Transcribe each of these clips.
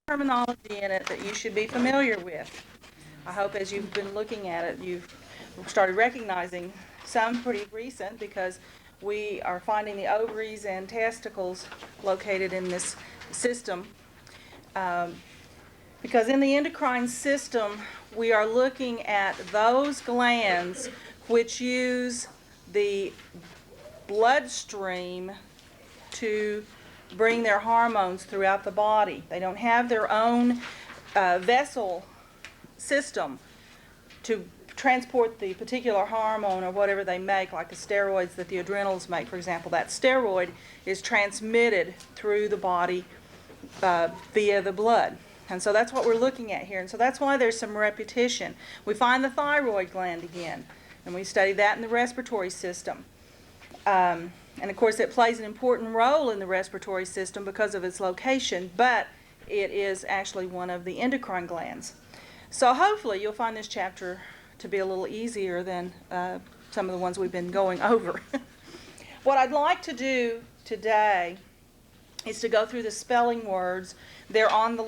terminology in it that you should be familiar with. I hope as you've been looking at it, you've started recognizing some pretty recent because we are finding the ovaries and testicles located in this system. Um, because in the endocrine system, we are looking at those glands which use the bloodstream to bring their hormones throughout the body. They don't have their own vessel system to transport the particular hormone or whatever they make, like the steroids that the adrenals make, for example. That steroid is transmitted through the body via the blood. And so that's what we're looking at here. And so that's why there's some repetition. We find the thyroid gland again, and we study that in the respiratory system. And of course, it plays an important role in the respiratory system because of its location, but it is actually one of the endocrine glands. So hopefully you'll find this chapter to be a little easier than some of the ones we've been going over. What I'd like to do today is to go through the spelling words. They're on the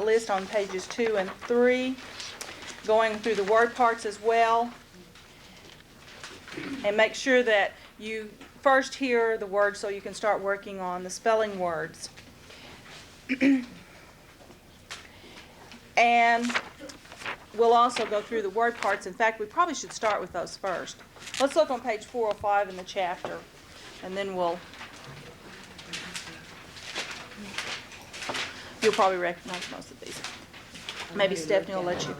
list on pages 2 and 3, going through the word parts as well, and make sure that you first hear the words so you can start working on the spelling words. And we'll also go through the word parts. In fact, we probably should start with those first. Let's look on page 405 in the chapter, and then you'll probably recognize most of these. Maybe Stephanie will let you.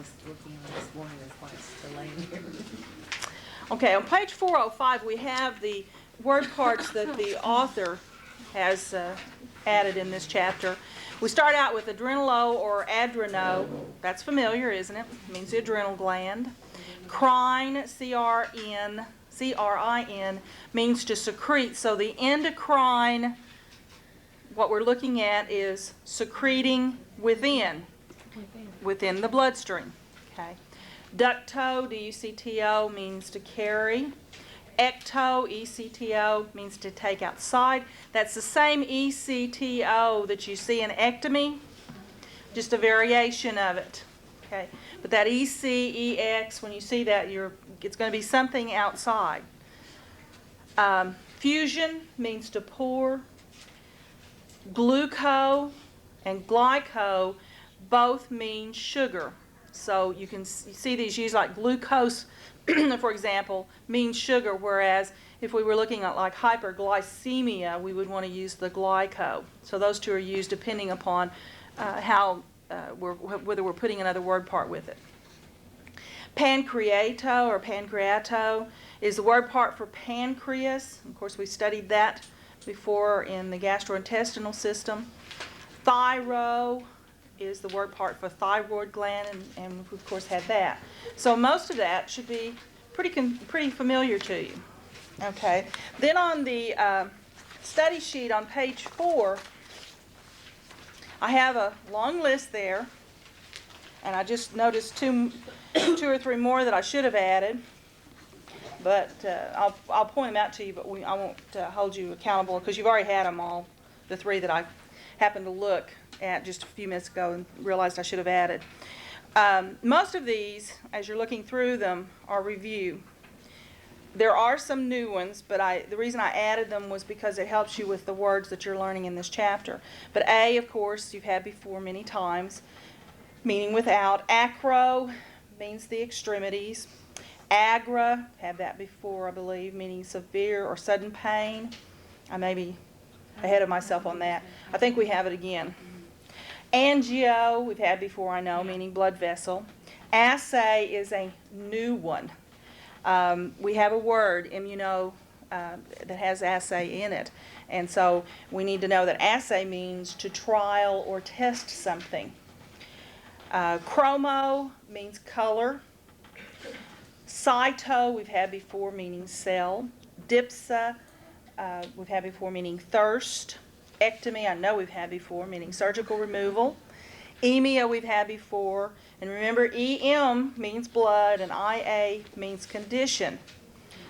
Okay, on page 405 we have the word parts that the author has added in this chapter. We start out with adrenalo or adreno. That's familiar, isn't it? It means the adrenal gland. Crine, C-R-I-N, means to secrete. So the endocrine, what we're looking at is secreting within the bloodstream. Okay. Ducto, D-U-C-T-O, means to carry. Ecto, E-C-T-O, means to take outside. That's the same E-C-T-O that you see in ectomy, just a variation of it. Okay, but that E-C-E-X, when you see that, it's going to be something outside. Fusion means to pour. Gluco and glyco both mean sugar. So you can see these used like glucose, for example, means sugar, whereas if we were looking at like hyperglycemia, we would want to use the glyco. So those two are used depending upon whether we're putting another word part with it. Pancreato or pancreato is the word part for pancreas. Of course, we studied that before in the gastrointestinal system. Thyro is the word part for thyroid gland, and we of course had that. So most of that should be pretty familiar to you. Okay. Then on the study sheet on page 4, I have a long list there, and I just noticed two or three more that I should have added. But I'll point them out to you, but I won't hold you accountable because you've already had them all, the 3 that I happened to look at just a few minutes ago and realized I should have added. Most of these, as you're looking through them, are review. There are some new ones, but the reason I added them was because it helps you with the words that you're learning in this chapter. But A, of course, you've had before many times, meaning without. Acro means the extremities. Agra, had that before, I believe, meaning severe or sudden pain. I may be ahead of myself on that. I think we have it again. Angio, we've had before, I know, meaning blood vessel. Assay is a new one. We have a word, immuno, that has assay in it. And so we need to know that assay means to trial or test something. Chromo means color. Cyto, we've had before, meaning cell. Dipsa, we've had before, meaning thirst. Ectomy, I know we've had before, meaning surgical removal. Emia, we've had before. And remember, EM means blood, and IA means condition.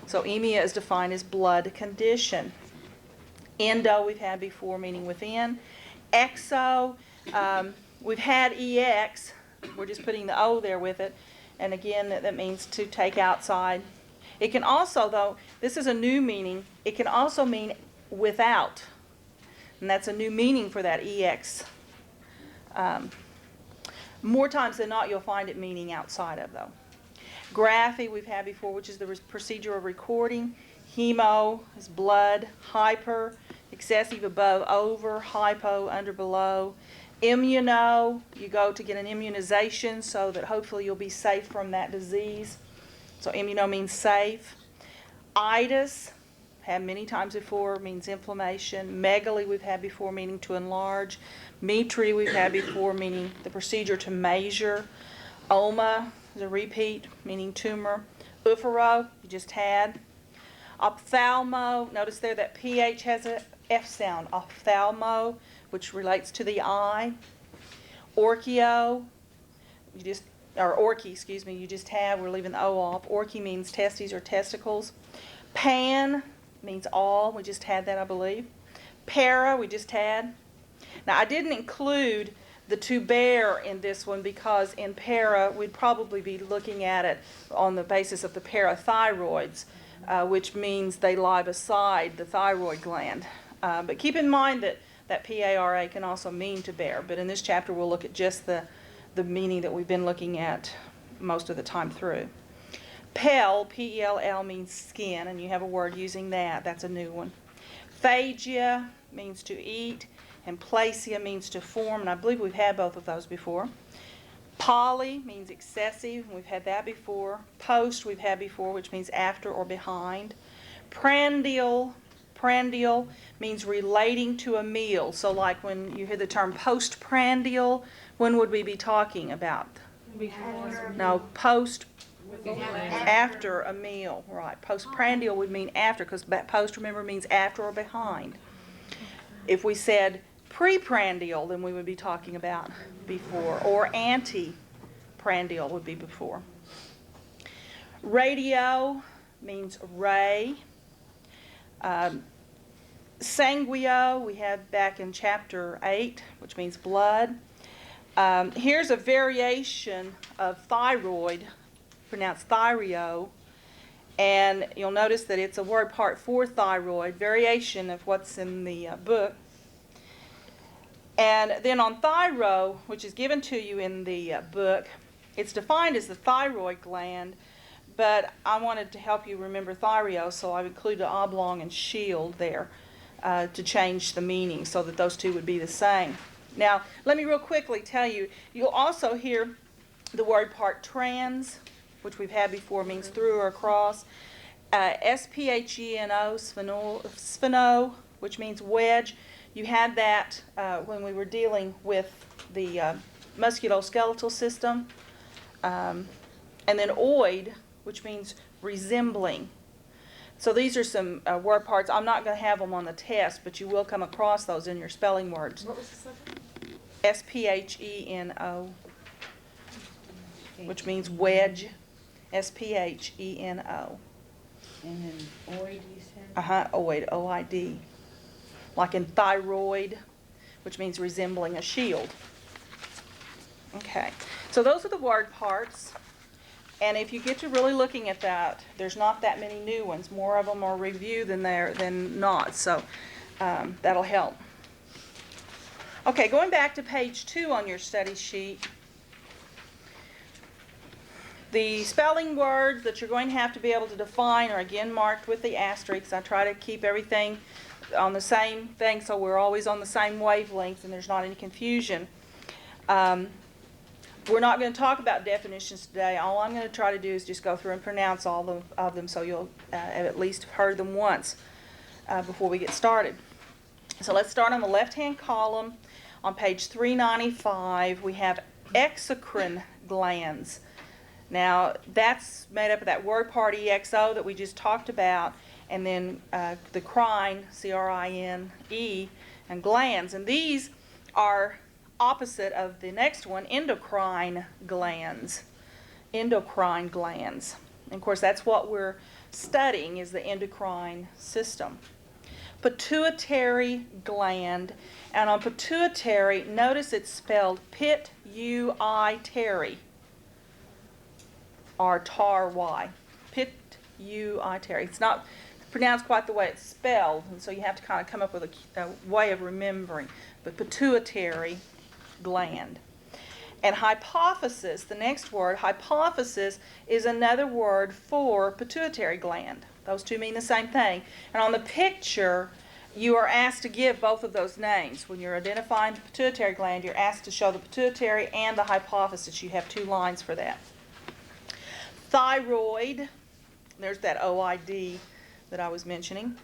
So emia is defined as blood condition. Endo, we've had before, meaning within. Exo We've had EX, we're just putting the O there with it, and again, that means to take outside. It can also, though, this is a new meaning, it can also mean without, and that's a new meaning for that EX. More times than not, you'll find it meaning outside of, though. Graphy we've had before, which is the procedure of recording. Hemo is blood. Hyper, excessive, above, over. Hypo, under, below. Immuno, you go to get an immunization so that hopefully you'll be safe from that disease. So immuno means safe. Itis, had many times before, means inflammation. Megaly we've had before, meaning to enlarge. Metri we've had before, meaning the procedure to measure. Oma is a repeat, meaning tumor. Uphero, you just had. Ophthalmo, notice there that PH has a F sound. Ophthalmo, which relates to the eye. Orchio, orchi, you just have, we're leaving the O off. Orchi means testes or testicles. Pan means all, we just had that, I believe. Para, we just had. Now, I didn't include the to bear in this one because in para, we'd probably be looking at it on the basis of the parathyroids, which means they lie beside the thyroid gland. But keep in mind that para can also mean to bear, but in this chapter we'll look at just the meaning that we've been looking at most of the time through. Pell, P-E-L-L, means skin, and you have a word using that. That's a new one. Phagia means to eat, and plasia means to form, and I believe we've had both of those before. Poly means excessive, and we've had that before. Post we've had before, which means after or behind. Prandial means relating to a meal. So like when you hear the term postprandial, when would we be talking about? Before. No, post, after a meal, right. Postprandial would mean after, because post, remember, means after or behind. If we said preprandial, then we would be talking about before, or anteprandial would be before. Radio means ray. Sanguio, we had back in chapter 8, which means blood. Here's a variation of thyroid, pronounced thyrio, and you'll notice that it's a word part for thyroid, variation of what's in the book. And then on thyro, which is given to you in the book, it's defined as the thyroid gland, but I wanted to help you remember thyrio, so I've included an oblong and shield there to change the meaning so that those two would be the same. Now, let me real quickly tell you, you'll also hear the word part trans, which we've had before, means through or across. S-P-H-E-N-O, spheno, which means wedge. You had that when we were dealing with the musculoskeletal system. And then oid, which means resembling. So these are some word parts. I'm not going to have them on the test, but you will come across those in your spelling words. What was the second? S-P-H-E-N-O, which means wedge. S-P-H-E-N-O. And then oid, you said? Oid, O-I-D. Like in thyroid, which means resembling a shield. Okay, so those are the word parts. And if you get to really looking at that, there's not that many new ones. More of them are review than not, so that'll help. Okay, going back to page 2 on your study sheet, the spelling words that you're going to have to be able to define are again marked with the asterisks. I try to keep everything on the same thing so we're always on the same wavelength and there's not any confusion. We're not going to talk about definitions today. All I'm going to try to do is just go through and pronounce all of them so you'll have at least heard them once before we get started. So let's start on the left-hand column. On page 395, we have exocrine glands. Now, that's made up of that word part EXO that we just talked about, and then the crine, C-R-I-N-E, and glands. And these are opposite of the next one, endocrine glands. Endocrine glands. And of course, that's what we're studying is the endocrine system. pituitary gland. And on pituitary, notice it's spelled pit-u-i-tary, or tar-y. Pit-u-i-tary. It's not pronounced quite the way it's spelled, and so you have to kind of come up with a way of remembering. But pituitary gland. And hypophysis, the next word, hypophysis, is another word for pituitary gland. Those two mean the same thing. And on the picture, you are asked to give both of those names. When you're identifying the pituitary gland, you're asked to show the pituitary and the hypophysis. You have 2 lines for that. Thyroid, there's that OID that I was mentioning.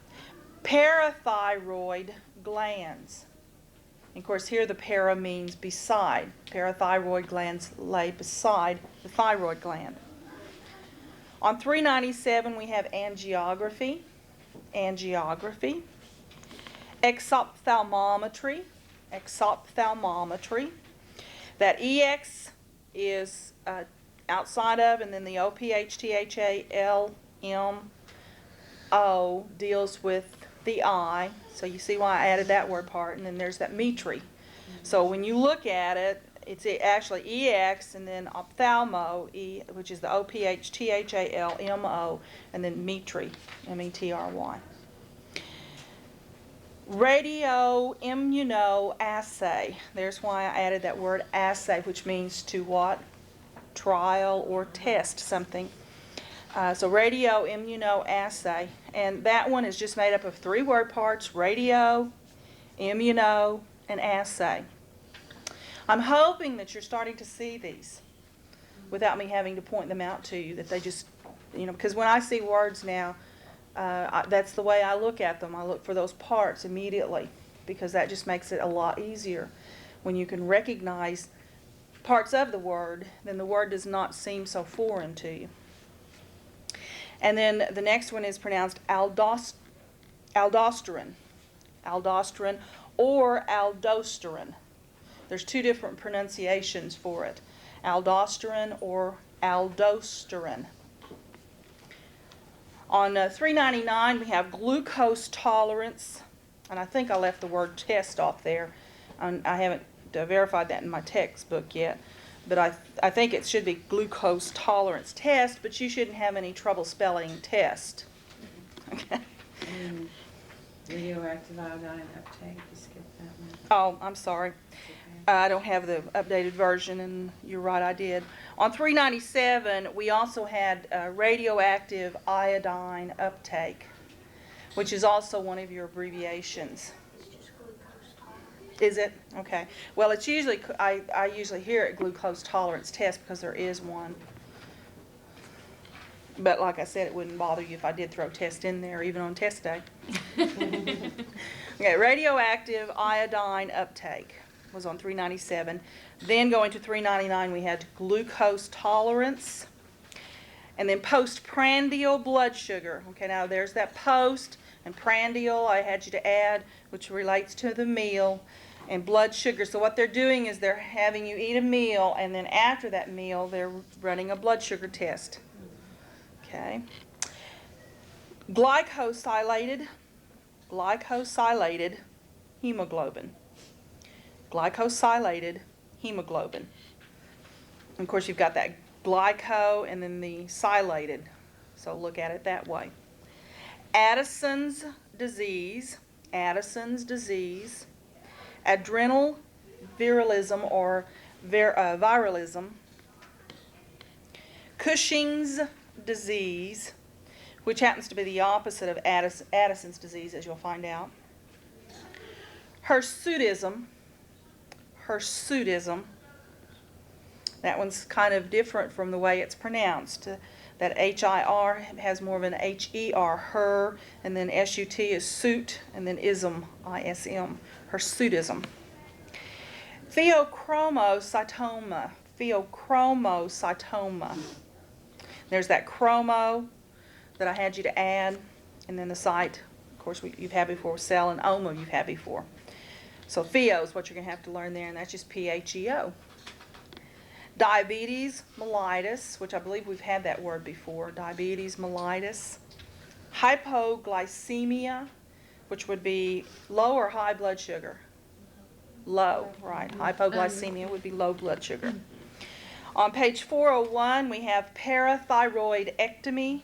Parathyroid glands. And of course, here the para means beside. Parathyroid glands lay beside the thyroid gland. On 397, we have angiography. Angiography. Exophthalmometry. Exophthalmometry. That EX is outside of, and then the OPHTHALMO deals with the eye. So you see why I added that word part. And then there's that metry. So when you look at it, it's actually EX and then ophthalmo, which is the OPHTHALMO, and then metry, METRY. Radioimmunoassay. There's why I added that word assay, which means to what? Trial or test something. So radioimmunoassay. And that one is just made up of 3 word parts: radio, immuno, and assay. I'm hoping that you're starting to see these without me having to point them out to you, that they just, because when I see words now, that's the way I look at them. I look for those parts immediately, because that just makes it a lot easier. When you can recognize parts of the word, then the word does not seem so foreign to you. And then the next one is pronounced aldosterone. Aldosterone or aldosterone. There's 2 different pronunciations for it. Aldosterone or aldosterone. On 399, we have glucose tolerance. And I think I left the word test off there. I haven't verified that in my textbook yet. But I think it should be glucose tolerance test, but you shouldn't have any trouble spelling test. Okay. Radioactive iodine uptake, you skipped that one. Oh, I'm sorry. Okay. I don't have the updated version, and you're right, I did. On 397, we also had radioactive iodine uptake, which is also one of your abbreviations. Is it? Okay. Well, it's usually, I usually hear it glucose tolerance test because there is one. But like I said, it wouldn't bother you if I did throw test in there, even on test day. Okay, radioactive iodine uptake was on 397. Then going to 399, we had glucose tolerance. And then postprandial blood sugar. Okay, now there's that post, and prandial I had you to add, which relates to the meal. And blood sugar. So what they're doing is they're having you eat a meal, and then after that meal, they're running a blood sugar test. Okay. Glycosylated hemoglobin. Glycosylated hemoglobin. And of course, you've got that glyco and then the silated. So look at it that way. Addison's disease. Adrenal virilism or viralism. Cushing's disease, which happens to be the opposite of Addison's disease, as you'll find out. Hirsutism. That one's kind of different from the way it's pronounced. That H-I-R has more of an H-E-R, her, and then S-U-T is suit, and then ism, I-S-M, hirsutism. Pheochromocytoma. There's that chromo that I had you to add, and then the site, of course, you've had before, cell, and oma you've had before. So pheo is what you're going to have to learn there, and that's just P-H-E-O. Diabetes mellitus, which I believe we've had that word before. Diabetes mellitus. Hypoglycemia. which would be low or high blood sugar. Low, right. Hypoglycemia would be low blood sugar. On page 401, we have parathyroidectomy,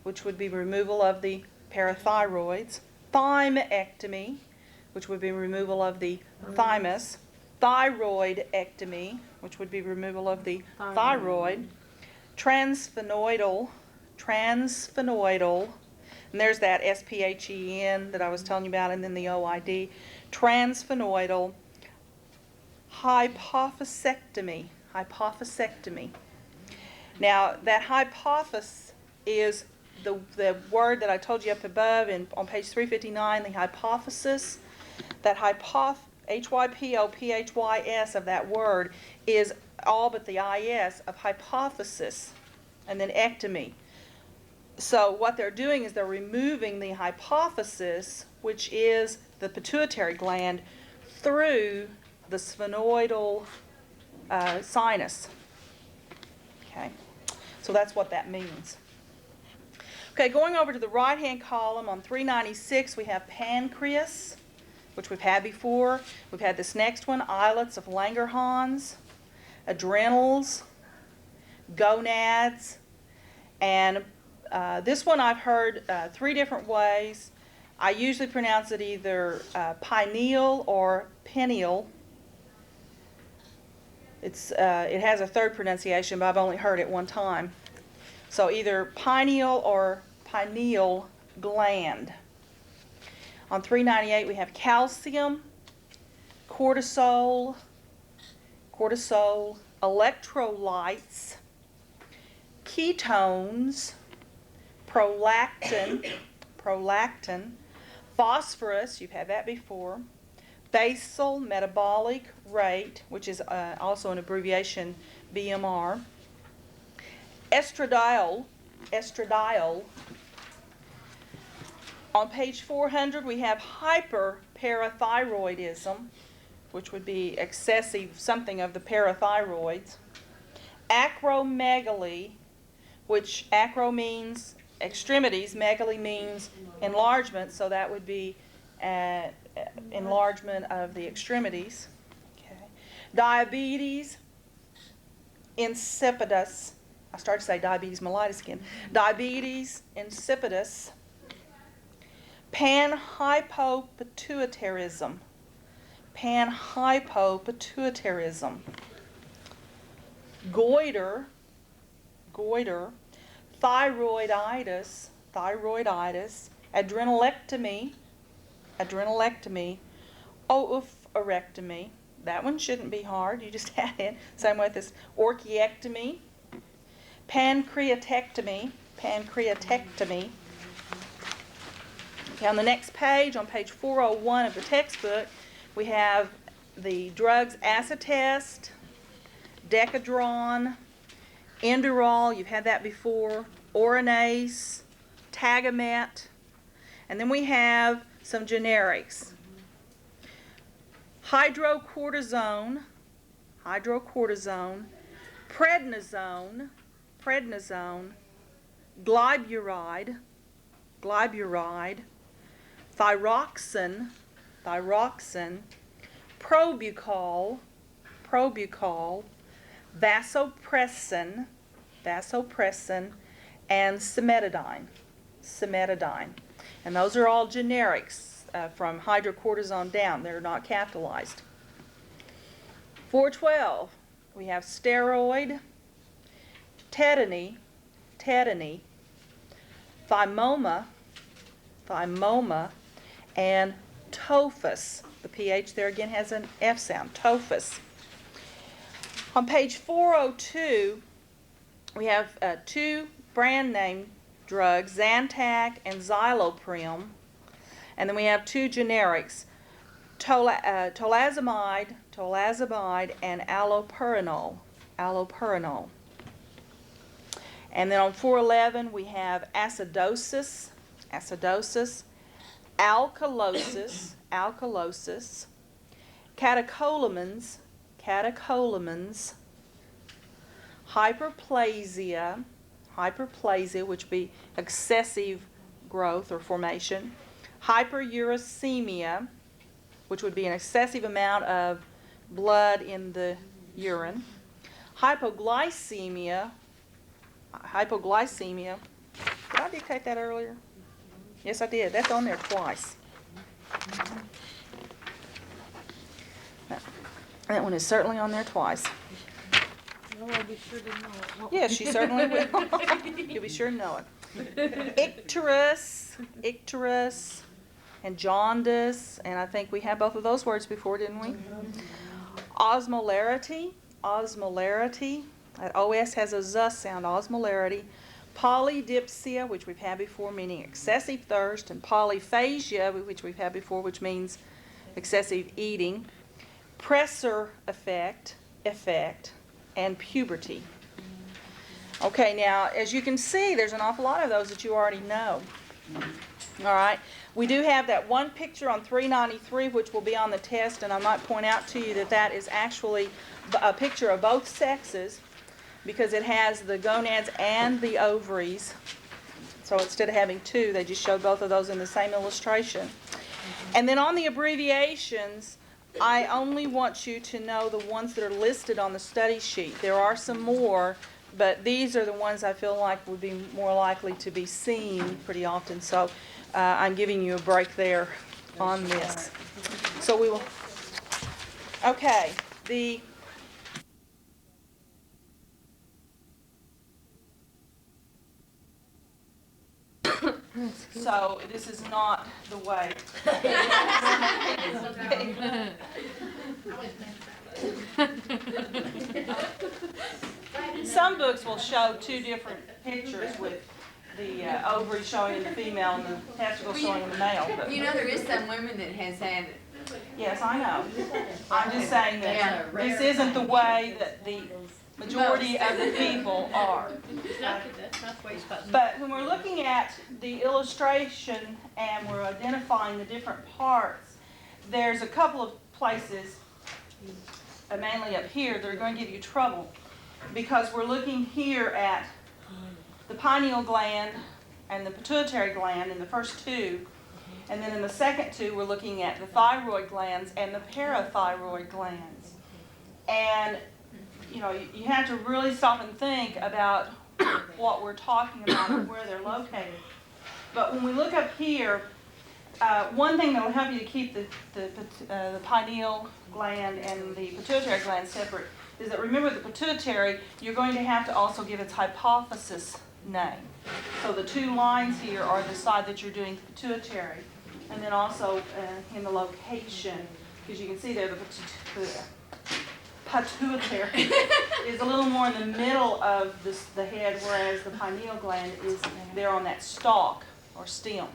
which would be removal of the parathyroids. Thymectomy, which would be removal of the thymus. Thyroidectomy, which would be removal of the thyroid. Transphenoidal, and there's that S-P-H-E-N that I was telling you about, and then the O-I-D. Transphenoidal hypophysectomy. Now, that hypophys is the word that I told you up above on page 359, the hypothesis. That H-Y-P-O-P-H-Y-S of that word is all but the I-S of hypothesis, and then ectomy. So what they're doing is they're removing the hypophysis, which is the pituitary gland, through the sphenoidal sinus. Okay, so that's what that means. Okay, going over to the right-hand column on 396, we have pancreas, which we've had before. We've had this next one, islets of Langerhans, adrenals, gonads, and this one I've heard 3 different ways. I usually pronounce it either pineal or pineal. It has a third pronunciation, but I've only heard it one time. So either pineal or pineal gland. On 398 we have calcium, cortisol, electrolytes, ketones, prolactin, phosphorus, you've had that before, basal metabolic rate, which is also an abbreviation, BMR, estradiol. On page 400 we have hyperparathyroidism, which would be excessive something of the parathyroids, acromegaly, which acro means extremities, megaly means enlargement, so that would be enlargement of the extremities. Okay. Diabetes insipidus. I started to say diabetes mellitus again. Diabetes insipidus. Panhypopituitarism. Goiter. Thyroiditis. Adrenalectomy. Oophorectomy. That one shouldn't be hard. You just add it. Same with this. Orchiectomy. Pancreatectomy. Okay, on the next page, on page 401 of the textbook, we have the drugs acetest, Decadron, Enderol, you've had that before, Oronase, Tagamet, and then we have some generics. Hydrocortisone, prednisone, glyburide, thyroxine, probucol, vasopressin, and cimetidine. And those are all generics from hydrocortisone down. They're not capitalized. 412, we have steroid, tetany, thymoma, and tophus. The pH there again has an F sound, tophus. On page 402, we have 2 brand name drugs, Zantac and Xyloprim, and then we have 2 generics, tolazamide and allopurinol. And then on 411 we have acidosis, alkalosis, catecholamines, hyperplasia, which would be excessive growth or formation, hyperuricemia, which would be an excessive amount of blood in the urine, hypoglycemia, did I dictate that earlier? Yes, I did. That's on there twice. That one is certainly on there twice. Well, I'll be sure to know it. won't Yes, we? you certainly will. You'll be sure to know it. Icterus, and jaundice, and I think we had both of those words before, didn't we? Osmolarity, that OS has a Z sound, osmolarity. Polydipsia, which we've had before, meaning excessive thirst, and polyphagia, which we've had before, which means excessive eating. Pressor effect, and puberty. Okay, now, as you can see, there's an awful lot of those that you already know. All right, we do have that one picture on 393, which will be on the test, and I might point out to you that that is actually a picture of both sexes, because it has the gonads and the ovaries. So instead of having two, they just showed both of those in the same illustration. And then on the abbreviations, I only want you to know the ones that are listed on the study sheet. There are some more, but these are the ones I feel like would be more likely to be seen pretty often. So I'm giving you a break there on this. So we will, okay, so this is not the way. Some books will show two different pictures with the ovary showing in the female and the testicles showing in the male. But You know, there is some women that has had, yes, I know. I'm just saying that this isn't the way that the majority of the people are. But when we're looking at the illustration and we're identifying the different parts, there's a couple of places, mainly up here, that are going to give you trouble, because we're looking here at the pineal gland and the pituitary gland in the first two, and then in the second two we're looking at the thyroid glands and the parathyroid glands. And you know, you have to really stop and think about what we're talking about and where they're located. But when we look up here, one thing that will help you to keep the pineal gland and the pituitary gland separate is that, remember, the pituitary, you're going to have to also give its hypophysis name. So the two lines here are the side that you're doing pituitary, and then also in the location, because you can see there the pituitary is a little more in the middle of the head, whereas the pineal gland is there on that stalk or stem.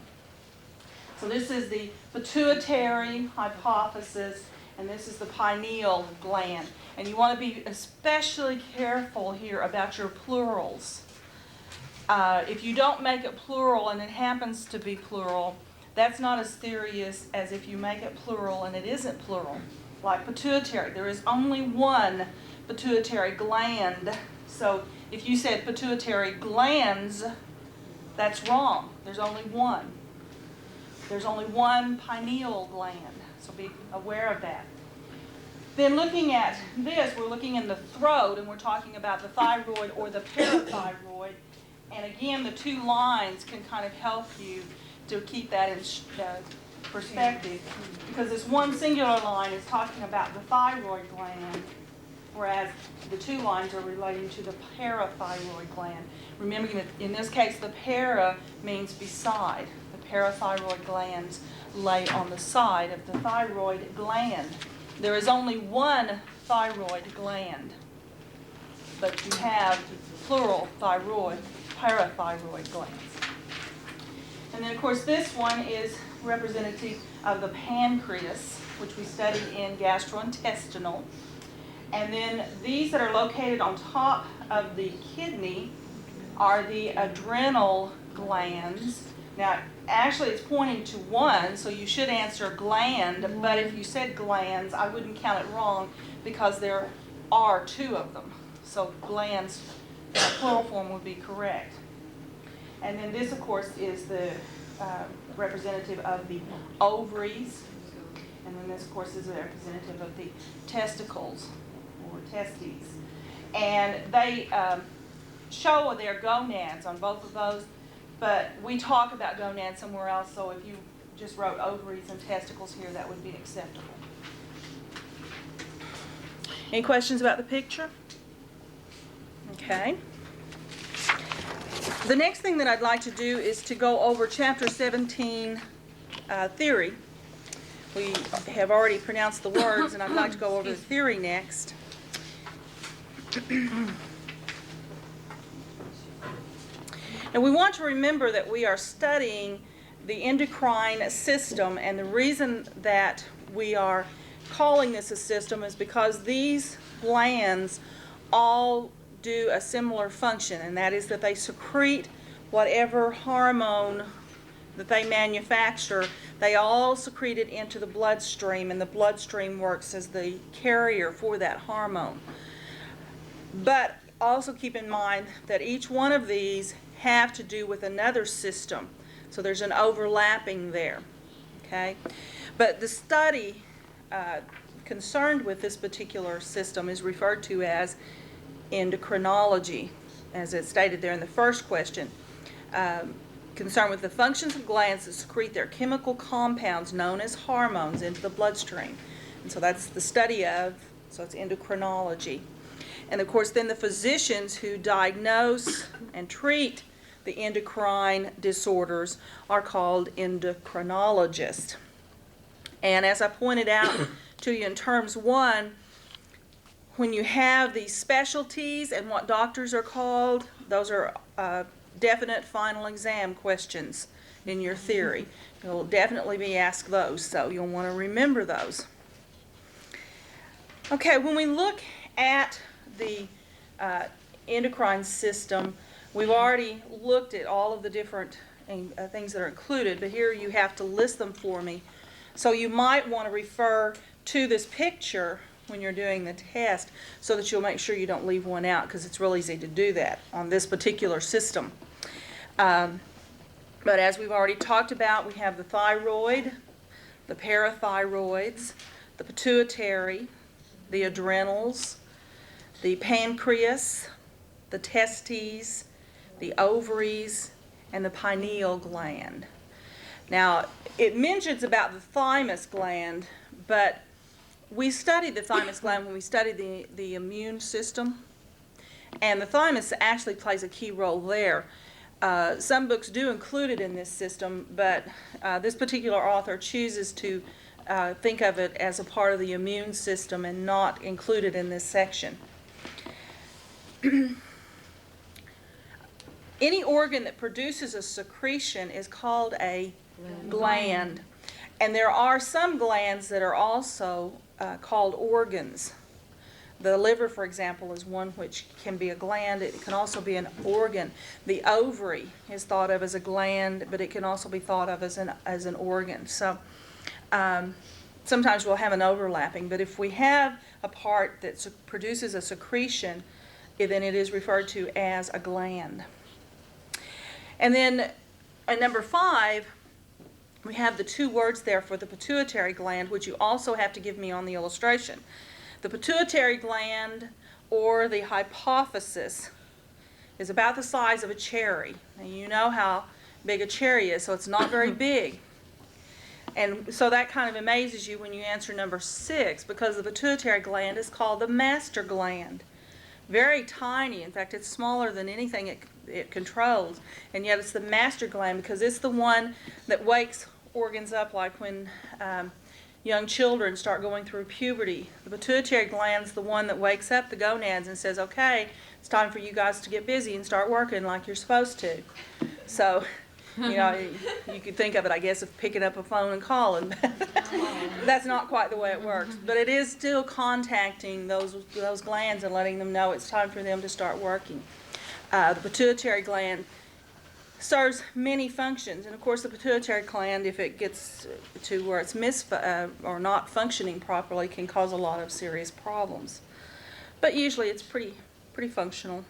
So this is the pituitary hypophysis, and this is the pineal gland. And you want to be especially careful here about your plurals. If you don't make it plural and it happens to be plural, that's not as serious as if you make it plural and it isn't plural. Like pituitary, there is only one pituitary gland. So if you said pituitary glands, that's wrong. There's only one. There's only one pineal gland, so be aware of that. Then looking at this, we're looking in the throat, and we're talking about the thyroid or the parathyroid. And again, the two lines can kind of help you to keep that in perspective, because this one singular line is talking about the thyroid gland, whereas the two lines are relating to the parathyroid gland. Remember that in this case, the para means beside. The parathyroid glands lay on the side of the thyroid gland. There is only one thyroid gland, but you have plural thyroid, parathyroid glands. And then, of course, this one is representative of the pancreas, which we studied in gastrointestinal. And then these that are located on top of the kidney are the adrenal glands. Now, actually, it's pointing to one, so you should answer gland, but if you said glands, I wouldn't count it wrong because there are two of them. So glands, plural form would be correct. And then this, of course, is the representative of the ovaries. And then this, of course, is a representative of the testicles or testes. And they show their gonads on both of those, but we talk about gonads somewhere else, so if you just wrote ovaries and testicles here, that would be acceptable. Any questions about the picture? Okay. The next thing that I'd like to do is to go over Chapter 17 theory. We have already pronounced the words, and I'd like to go over the theory next. And we want to remember that we are studying the endocrine system, and the reason that we are calling this a system is because these glands all do a similar function, and that is that they secrete whatever hormone that they manufacture. They all secrete it into the bloodstream, and the bloodstream works as the carrier for that hormone. But also keep in mind that each one of these have to do with another system, so there's an overlapping there. Okay, but the study concerned with this particular system is referred to as endocrinology, as it's stated there in the first question. Concerned with the functions of glands that secrete their chemical compounds known as hormones into the bloodstream. And so that's the study of, so it's endocrinology. And of course then the physicians who diagnose and treat the endocrine disorders are called endocrinologists. And as I pointed out to you in terms 1, when you have these specialties and what doctors are called, those are definite final exam questions in your theory. You'll definitely be asked those, so you'll want to remember those. Okay, when we look at the endocrine system, we've already looked at all of the different things that are included, but here you have to list them for me. So you might want to refer to this picture when you're doing the test so that you'll make sure you don't leave one out, because it's real easy to do that on this particular system. But as we've already talked about, we have the thyroid, the parathyroids, the pituitary, the adrenals, the pancreas, the testes, the ovaries, and the pineal gland. Now, it mentions about the thymus gland, but we studied the thymus gland when we studied the immune system, and the thymus actually plays a key role there. Some books do include it in this system, but this particular author chooses to think of it as a part of the immune system and not include it in this section. Any organ that produces a secretion is called a gland. And there are some glands that are also called organs. The liver, for example, is one which can be a gland. It can also be an organ. The ovary is thought of as a gland, but it can also be thought of as an organ. So sometimes we'll have an overlapping, but if we have a part that produces a secretion, then it is referred to as a gland. And then at number 5, we have the 2 words there for the pituitary gland, which you also have to give me on the illustration. The pituitary gland, or the hypophysis, is about the size of a cherry. Now you know how big a cherry is, so it's not very big. And so that kind of amazes you when you answer number 6, because the pituitary gland is called the master gland. Very tiny. In fact, it's smaller than anything it controls. And yet it's the master gland because it's the one that wakes organs up, like when young children start going through puberty. The pituitary gland's the one that wakes up the gonads and says, okay, it's time for you guys to get busy and start working like you're supposed to. So, you know, you could think of it, I guess, of picking up a phone and calling. That's not quite the way it works. But it is still contacting those glands and letting them know it's time for them to start working. The pituitary gland serves many functions, and of course the pituitary gland, if it gets to where it's or not functioning properly, can cause a lot of serious problems. But usually it's pretty functional.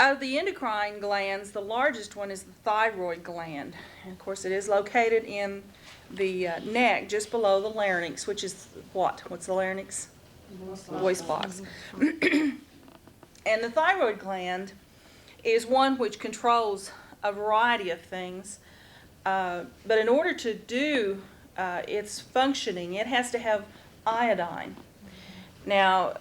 Of the endocrine glands, the largest one is the thyroid gland. And of course, it is located in the neck, just below the larynx, which is what? What's the larynx? Voice box. And the thyroid gland is one which controls a variety of things. But in order to do its functioning, it has to have iodine. Now,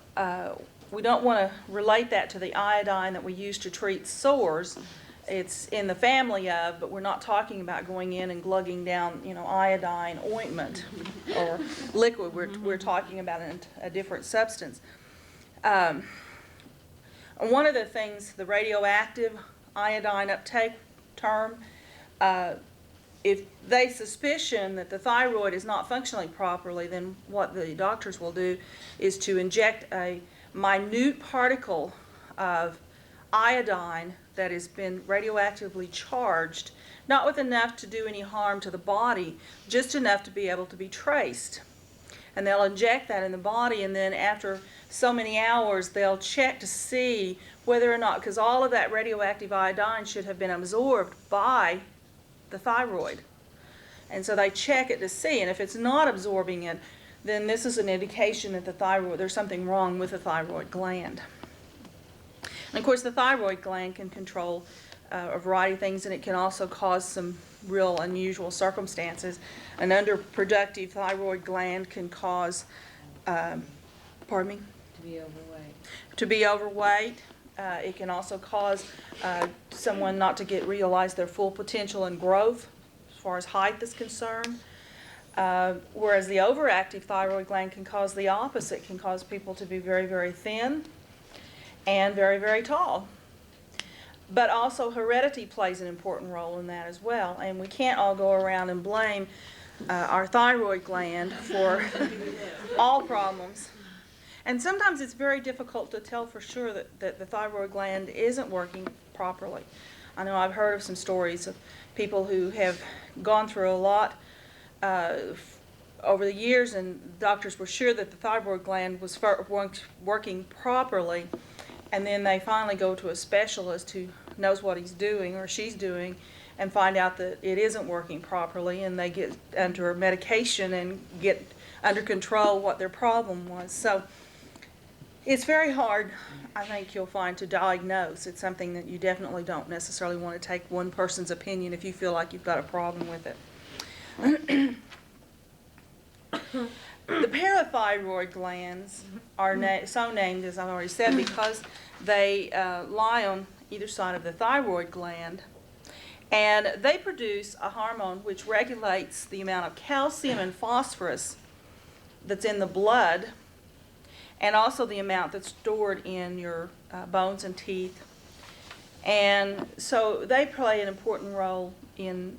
we don't want to relate that to the iodine that we use to treat sores. It's in the family of, but we're not talking about going in and glugging down, iodine ointment or liquid. We're talking about a different substance. One of the things, the radioactive iodine uptake term, if they suspicion that the thyroid is not functioning properly, then what the doctors will do is to inject a minute particle of iodine that has been radioactively charged, not with enough to do any harm to the body, just enough to be able to be traced. And they'll inject that in the body, and then after so many hours they'll check to see whether or not, because all of that radioactive iodine should have been absorbed by the thyroid. And so they check it to see, and if it's not absorbing it, then this is an indication that there's something wrong with the thyroid gland. And of course, the thyroid gland can control a variety of things, and it can also cause some real unusual circumstances. An underproductive thyroid gland can cause, To be overweight. to be overweight. It can also cause someone not to realize their full potential and growth as far as height is concerned. Whereas the overactive thyroid gland can cause the opposite, can cause people to be very, very thin and very, very tall. But also heredity plays an important role in that as well. And we can't all go around and blame our thyroid gland for all problems. And sometimes it's very difficult to tell for sure that the thyroid gland isn't working properly. I know I've heard of some stories of people who have gone through a lot over the years, and doctors were sure that the thyroid gland was working properly, and then they finally go to a specialist who knows what he's doing or she's doing and find out that it isn't working properly, and they get under medication and get under control what their problem was. So it's very hard, I think you'll find, to diagnose. It's something that you definitely don't necessarily want to take one person's opinion if you feel like you've got a problem with it. The parathyroid glands are so named, as I've already said, because they lie on either side of the thyroid gland, and they produce a hormone which regulates the amount of calcium and phosphorus that's in the blood, and also the amount that's stored in your bones and teeth. And so they play an important role in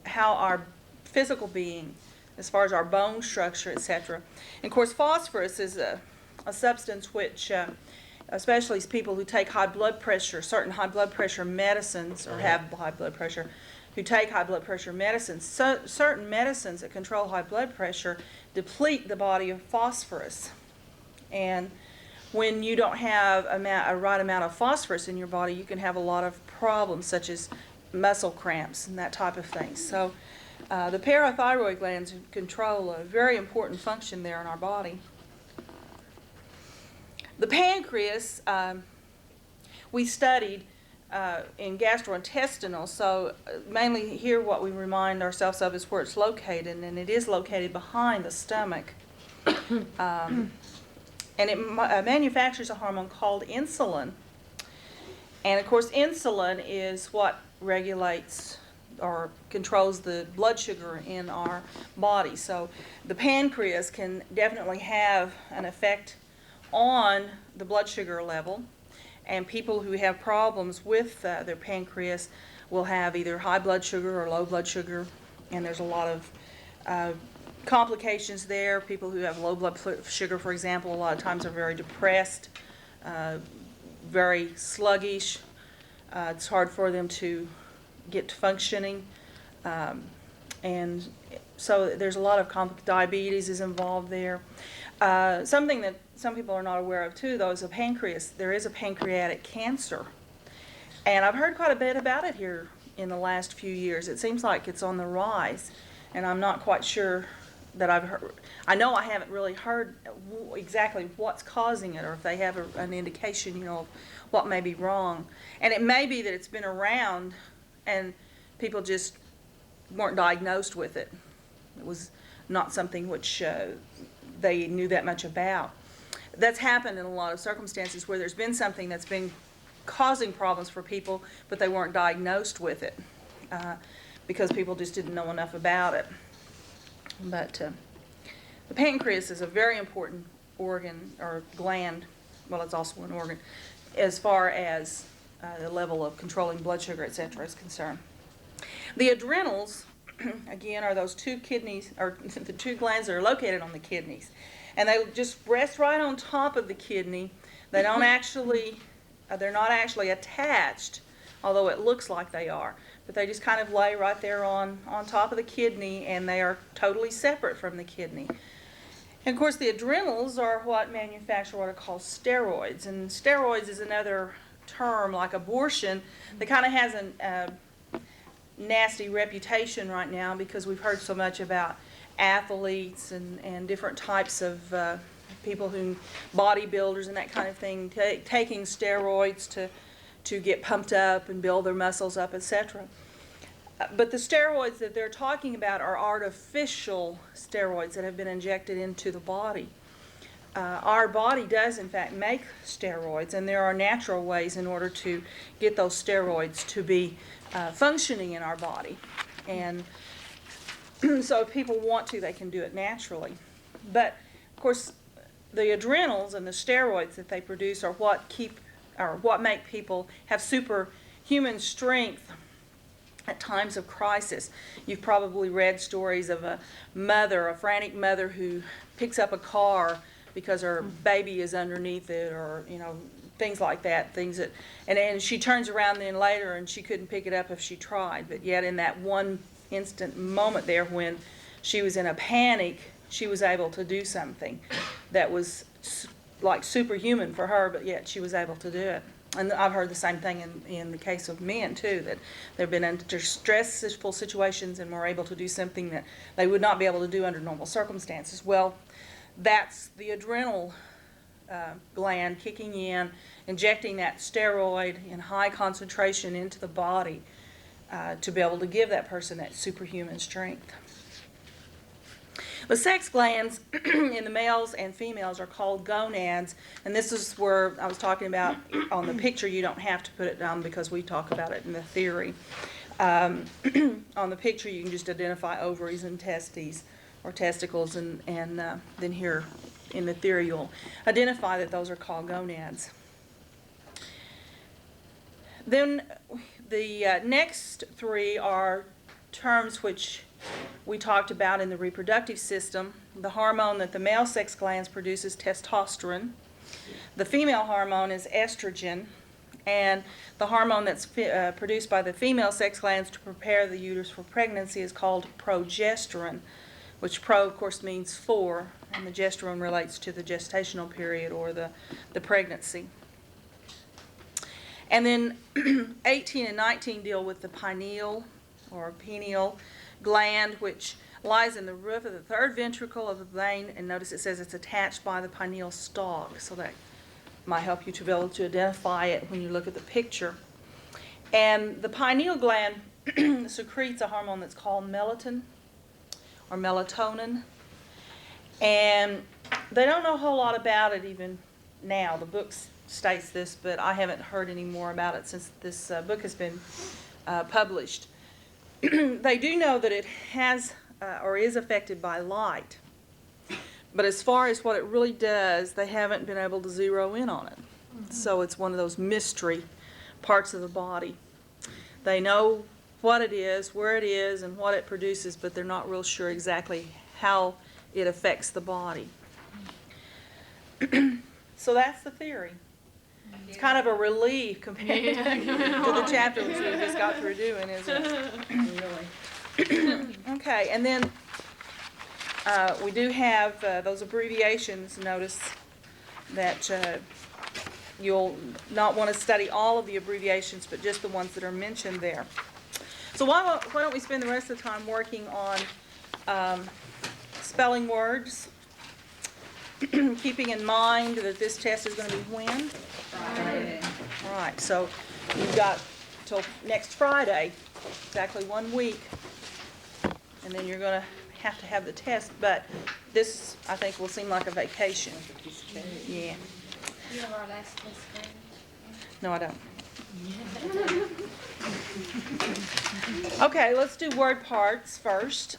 how our physical being, as far as our bone structure, etc. And of course, phosphorus is a substance which, especially people who take high blood pressure, certain high blood pressure medicines, or have high blood pressure, who take high blood pressure medicines, certain medicines that control high blood pressure deplete the body of phosphorus. And when you don't have a right amount of phosphorus in your body, you can have a lot of problems such as muscle cramps and that type of thing. So the parathyroid glands control a very important function there in our body. The pancreas, we studied in gastrointestinal, so mainly here what we remind ourselves of is where it's located, and it is located behind the stomach. And it manufactures a hormone called insulin. And of course, insulin is what regulates or controls the blood sugar in our body. So the pancreas can definitely have an effect on the blood sugar level, and people who have problems with their pancreas will have either high blood sugar or low blood sugar, and there's a lot of complications there. People who have low blood sugar, for example, a lot of times are very depressed, very sluggish. It's hard for them to get to functioning, and so there's a lot of diabetes is involved there. Something that some people are not aware of too, though, is the pancreas. There is a pancreatic cancer, And I've heard quite a bit about it here in the last few years. It seems like it's on the rise, and I'm not quite sure that I've heard. I know I haven't really heard exactly what's causing it, or if they have an indication, of what may be wrong. And it may be that it's been around and people just weren't diagnosed with it. It was not something which they knew that much about. That's happened in a lot of circumstances where there's been something that's been causing problems for people, but they weren't diagnosed with it because people just didn't know enough about it. But the pancreas is a very important organ or gland. Well, it's also an organ as far as the level of controlling blood sugar, etc. is concerned. The adrenals, again, are those two kidneys, or the two glands that are located on the kidneys. And they just rest right on top of the kidney. They don't actually, they're not actually attached, although it looks like they are. But they just kind of lay right there on top of the kidney, and they are totally separate from the kidney. And of course, the adrenals are what manufacture what are called steroids. And steroids is another term, like abortion, that kind of has a nasty reputation right now because we've heard so much about athletes and different types of people who, bodybuilders and that kind of thing, taking steroids to get pumped up and build their muscles up, etc. But the steroids that they're talking about are artificial steroids that have been injected into the body. Our body does, in fact, make steroids, and there are natural ways in order to get those steroids to be functioning in our body. And so if people want to, they can do it naturally. But, of course, the adrenals and the steroids that they produce are what make people have superhuman strength at times of crisis. You've probably read stories of a frantic mother who picks up a car because her baby is underneath it, or things like that, and she turns around then later and she couldn't pick it up if she tried, but yet in that one instant moment there when she was in a panic, she was able to do something that was like superhuman for her, but yet she was able to do it. And I've heard the same thing in the case of men too, that they've been under stressful situations and were able to do something that they would not be able to do under normal circumstances. Well, that's the adrenal gland kicking in, injecting that steroid in high concentration into the body to be able to give that person that superhuman strength. The sex glands in the males and females are called gonads, and this is where I was talking about on the picture. You don't have to put it down because we talk about it in the theory. On the picture you can just identify ovaries and testes or testicles, and then here in the theory you'll identify that those are called gonads. Then the next three are terms which we talked about in the reproductive system. The hormone that the male sex glands produce is testosterone. The female hormone is estrogen. And the hormone that's produced by the female sex glands to prepare the uterus for pregnancy is called progesterone, which pro, of course, means for, and the gesterone relates to the gestational period or the pregnancy. And then 18 and 19 deal with the pineal or pineal gland, which lies in the roof of the third ventricle of the vein, and notice it says it's attached by the pineal stalk, so that might help you to be able to identify it when you look at the picture. And the pineal gland secretes a hormone that's called melatonin or melatonin, and they don't know a whole lot about it even now. The book states this, but I haven't heard any more about it since this book has been published. They do know that it has or is affected by light, but as far as what it really does, they haven't been able to zero in on it. So it's one of those mystery parts of the body. They know what it is, where it is, and what it produces, but they're not real sure exactly how it affects the body. So that's the theory. It's kind of a relief compared to the chapter which we just got through doing, isn't it? Really. Okay, and then we do have those abbreviations. Notice that you'll not want to study all of the abbreviations, but just the ones that are mentioned there. So why don't we spend the rest of the time working on spelling words, keeping in mind that this test is going to be when? Friday. All right, so you've got till next Friday, exactly 1 week, and then you're going to have the test, but this, I think, will seem like a vacation. Yeah. You have our last test grade? No, I don't. Okay, let's do word parts first.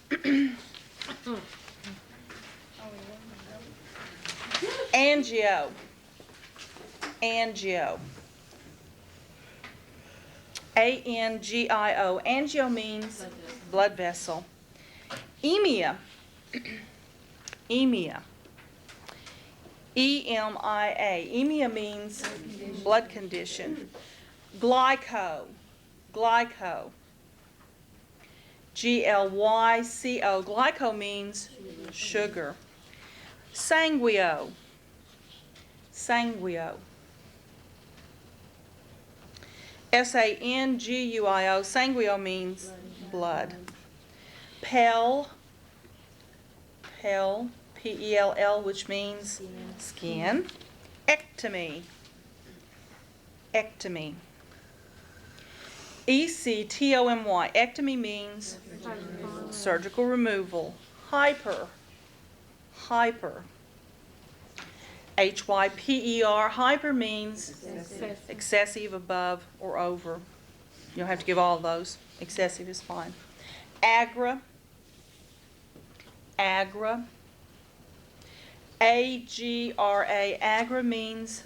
Angio. Angio. A-N-G-I-O. Angio means blood vessel. Emia. Emia. E-M-I-A. Emia means blood condition. Glyco. Glyco. G-L-Y-C-O. Glyco means sugar. Sanguio. Sanguio. S-A-N-G-U-I-O. Sanguio means blood. Pell. Pell. P-E-L-L, which means skin. Ectomy. Ectomy. E-C-T-O-M-Y. Ectomy means surgical removal. Hyper. Hyper. H-Y-P-E-R. Hyper means excessive, above, or over. You don't have to give all of those. Excessive is fine. Agra. Agra. A-G-R-A. Agra means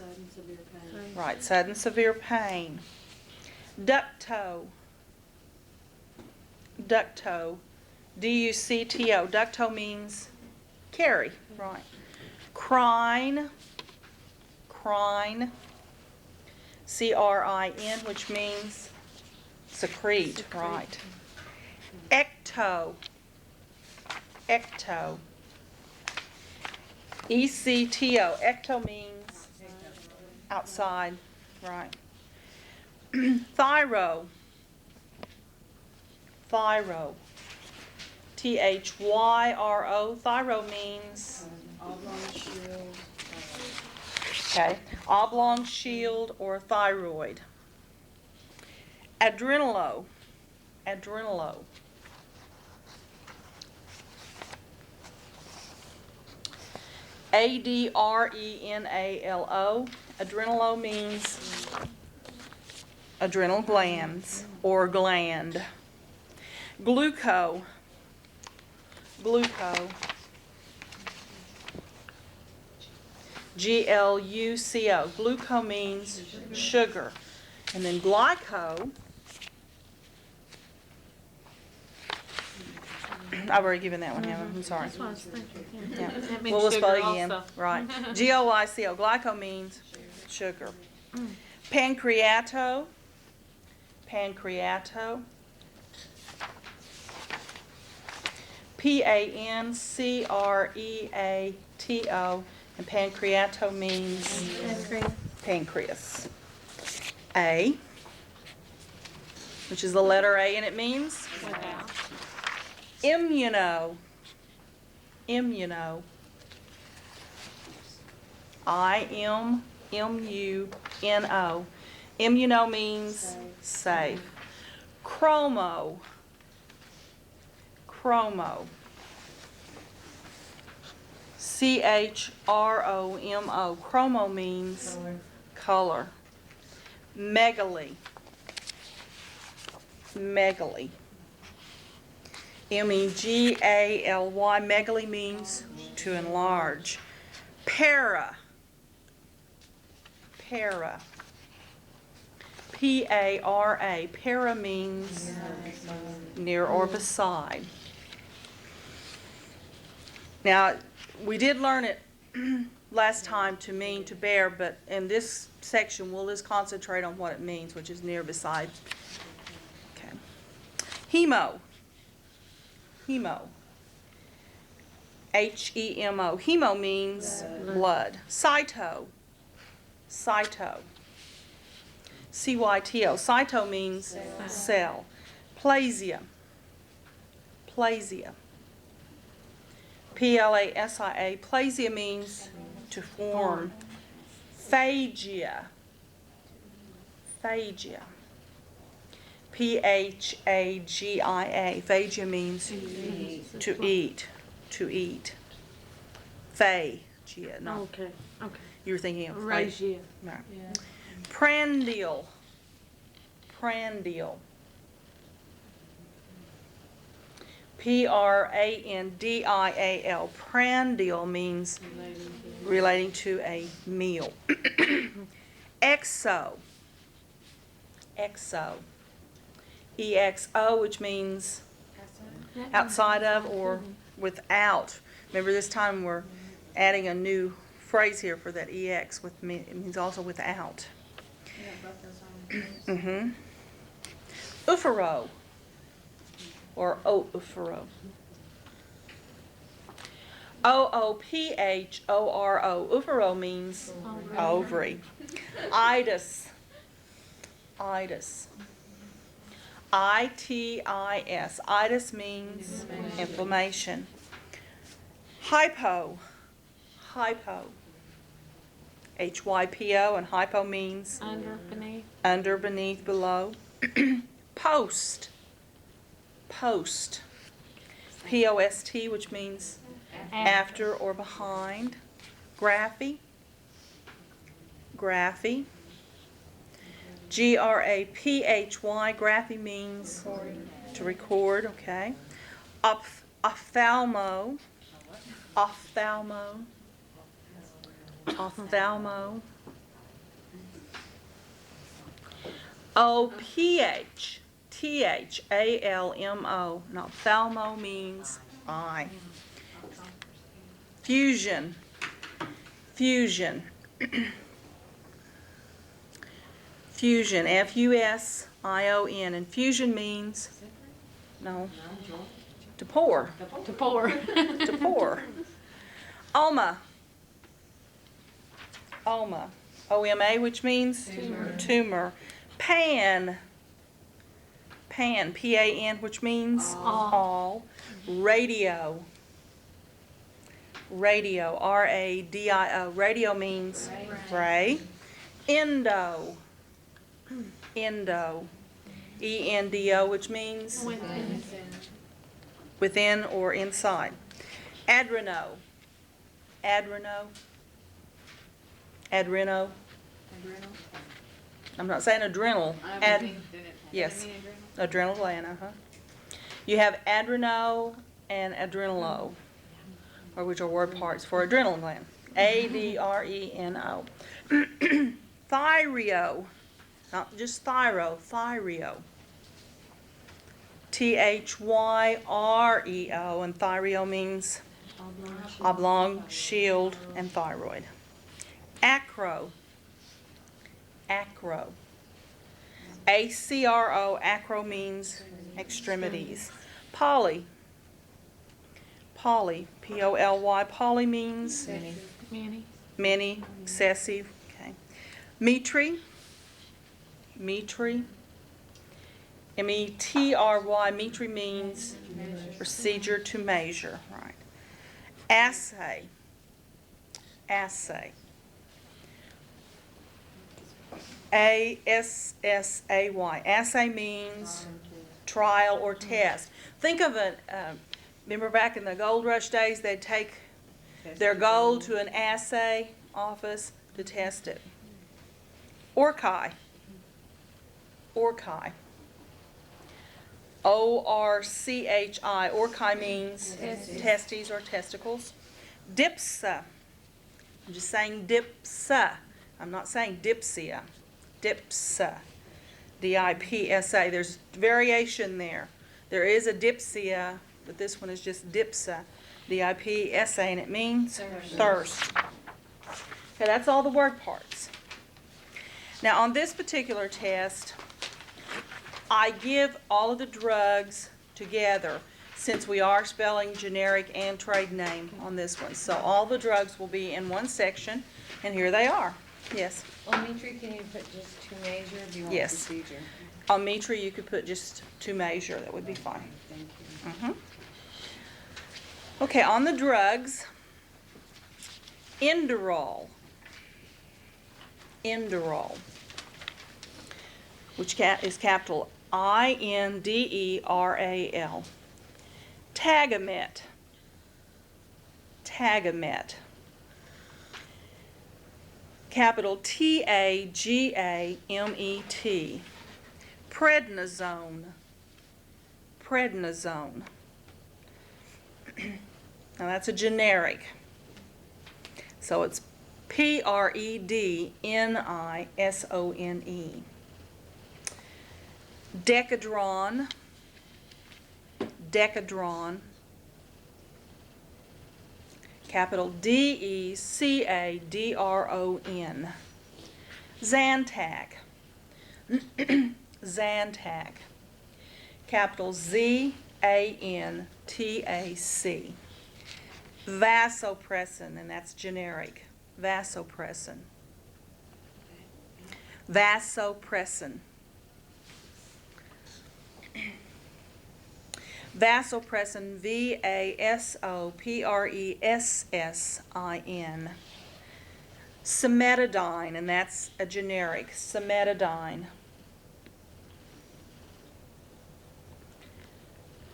right, sudden severe pain. Ducto. Ducto. D-U-C-T-O. Ducto means carry. Right. Crine. Crine. C-R-I-N, which means secrete. Right. Ecto. Ecto. E-C-T-O. Ecto means outside. Right. Thyro. Thyro. T-H-Y-R-O. Thyro means okay, oblong shield or thyroid. Adrenalo. Adrenalo. A-D-R-E-N-A-L-O. Adrenalo means adrenal glands or gland. Gluco. Gluco. G-L-U-C-O. Gluco means sugar. And then glyco, I've already given that one, haven't I? I'm sorry. That's what I was thinking. Yeah. That means Well, we'll spell it sugar again. also. Right. G-L-Y-C-O. Glyco means sugar. Pancreato. Pancreato. P-A-N-C-R-E-A-T-O. And pancreato means pancreas. A, which is the letter A, and it means Without. immuno. Immuno. I-M-M-U-N-O. Immuno means safe. Chromo. Chromo. C-H-R-O-M-O. Chromo means color. Megaly. Megaly. M-E-G-A-L-Y. Megaly means to enlarge. Para. Para. P-A-R-A. Para means near or beside. Now, we did learn it last time to mean to bear, but in this section we'll just concentrate on what it means, which is near, beside. Okay. Hemo. Hemo. H-E-M-O. Hemo means blood. Cyto. Cyto. C-Y-T-O. Cyto means cell. Plasia. Plasia. P-L-A-S-I-A. Plasia means to form. Phagia. Phagia. P-H-A-G-I-A. Phagia means to eat. To eat. Phagia. No, Okay, okay. you were thinking of Ragia. Right. Yeah. Prandial. Prandial. P-R-A-N-D-I-A-L. Prandial means relating to a meal. Exo. Exo. E-X-O, which means outside of or without. Remember, this time we're adding a new phrase here for that EX. It means also without. Mm-hmm. Ufero. Or ophero. O-O-P-H-O-R-O. Ufero means ovary. Itis. Itis. I-T-I-S. Itis means inflammation. Hypo. Hypo. H-Y-P-O, and hypo means Under, beneath. under, beneath, below. Post. Post. P-O-S-T, which means after or behind. Graphy. Graphy. G-R-A-P-H-Y. Graphy means to record, okay. Ophthalmo. Ophthalmo. Ophthalmo. O-P-H. T-H-A-L-M-O. Now, ophthalmo means eye. Fusion. Fusion. Fusion. F-U-S-I-O-N. And fusion means, no, to pour. To pour. To pour. Oma. Oma. O-M-A, which means tumor. Pan. Pan. P-A-N, which means all. Radio. Radio. R-A-D-I-O. Radio means ray. Endo. Endo. E-N-D-O, which means within or inside. Adreno. Adreno. Adreno. I'm not saying adrenal. Yes. Adrenal gland, You have adreno and adrenalo, or which are word parts for adrenal gland. A-D-R-E-N-O. Thyrio. Not just thyro, thyrio. T-H-Y-R-E-O, and thyrio means oblong, shield, and thyroid. Acro. Acro. A-C-R-O. Acro means extremities. Poly. Poly. P-O-L-Y. Poly means Many. many, excessive. Okay. Metry. Metry. M-E-T-R-Y. Metry means procedure to measure. Right. Assay. Assay. A-S-S-A-Y. Assay means trial or test. Think of it, remember back in the gold rush days, they'd take their gold to an assay office to test it. Orchi. Orchi. O-R-C-H-I. Orchi means testes or testicles. Dipsa. I'm just saying dipsa. I'm not saying dipsia. Dipsa. D-I-P-S-A. There's variation there. There is a dipsia, but this one is just dipsa. D-I-P-S-A, and it means thirst. Okay, that's all the word parts. Now on this particular test, I give all of the drugs together since we are spelling generic and trade name on this one. So all the drugs will be in one section, and here they are. Yes. On Mitri, can you put just to measure, or do you want Yes. procedure? On Mitri, you could put just to measure, that would be fine. Thank you. Okay, on the drugs, Inderal. Inderal, which is capital Inderal. Tagamet. Tagamet. Capital Tagamet. Prednisone. Prednisone. Now that's a generic. So it's Prednisone. Decadron. Decadron. Capital Decadron. Zantac. Zantac. Capital Zantac. Vasopressin, and that's generic. Vasopressin. Vasopressin. Vasopressin, Vasopressin. Cimetidine, and that's a generic. Cimetidine.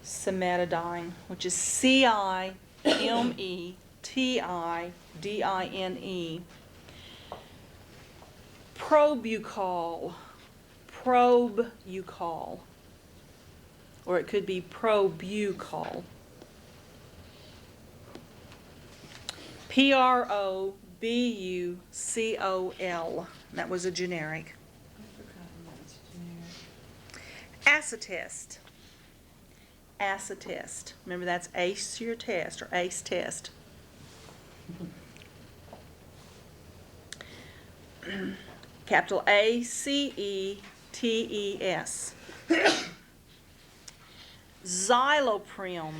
Cimetidine, which is Cimetidine. Probucol. Probucol. Or it could be Probucol. Probucol. That was a generic. I've forgotten that's generic. Acetest. Acetest. Remember, that's ACE your test, or ACE test. Capital ACETES. Xyloprim.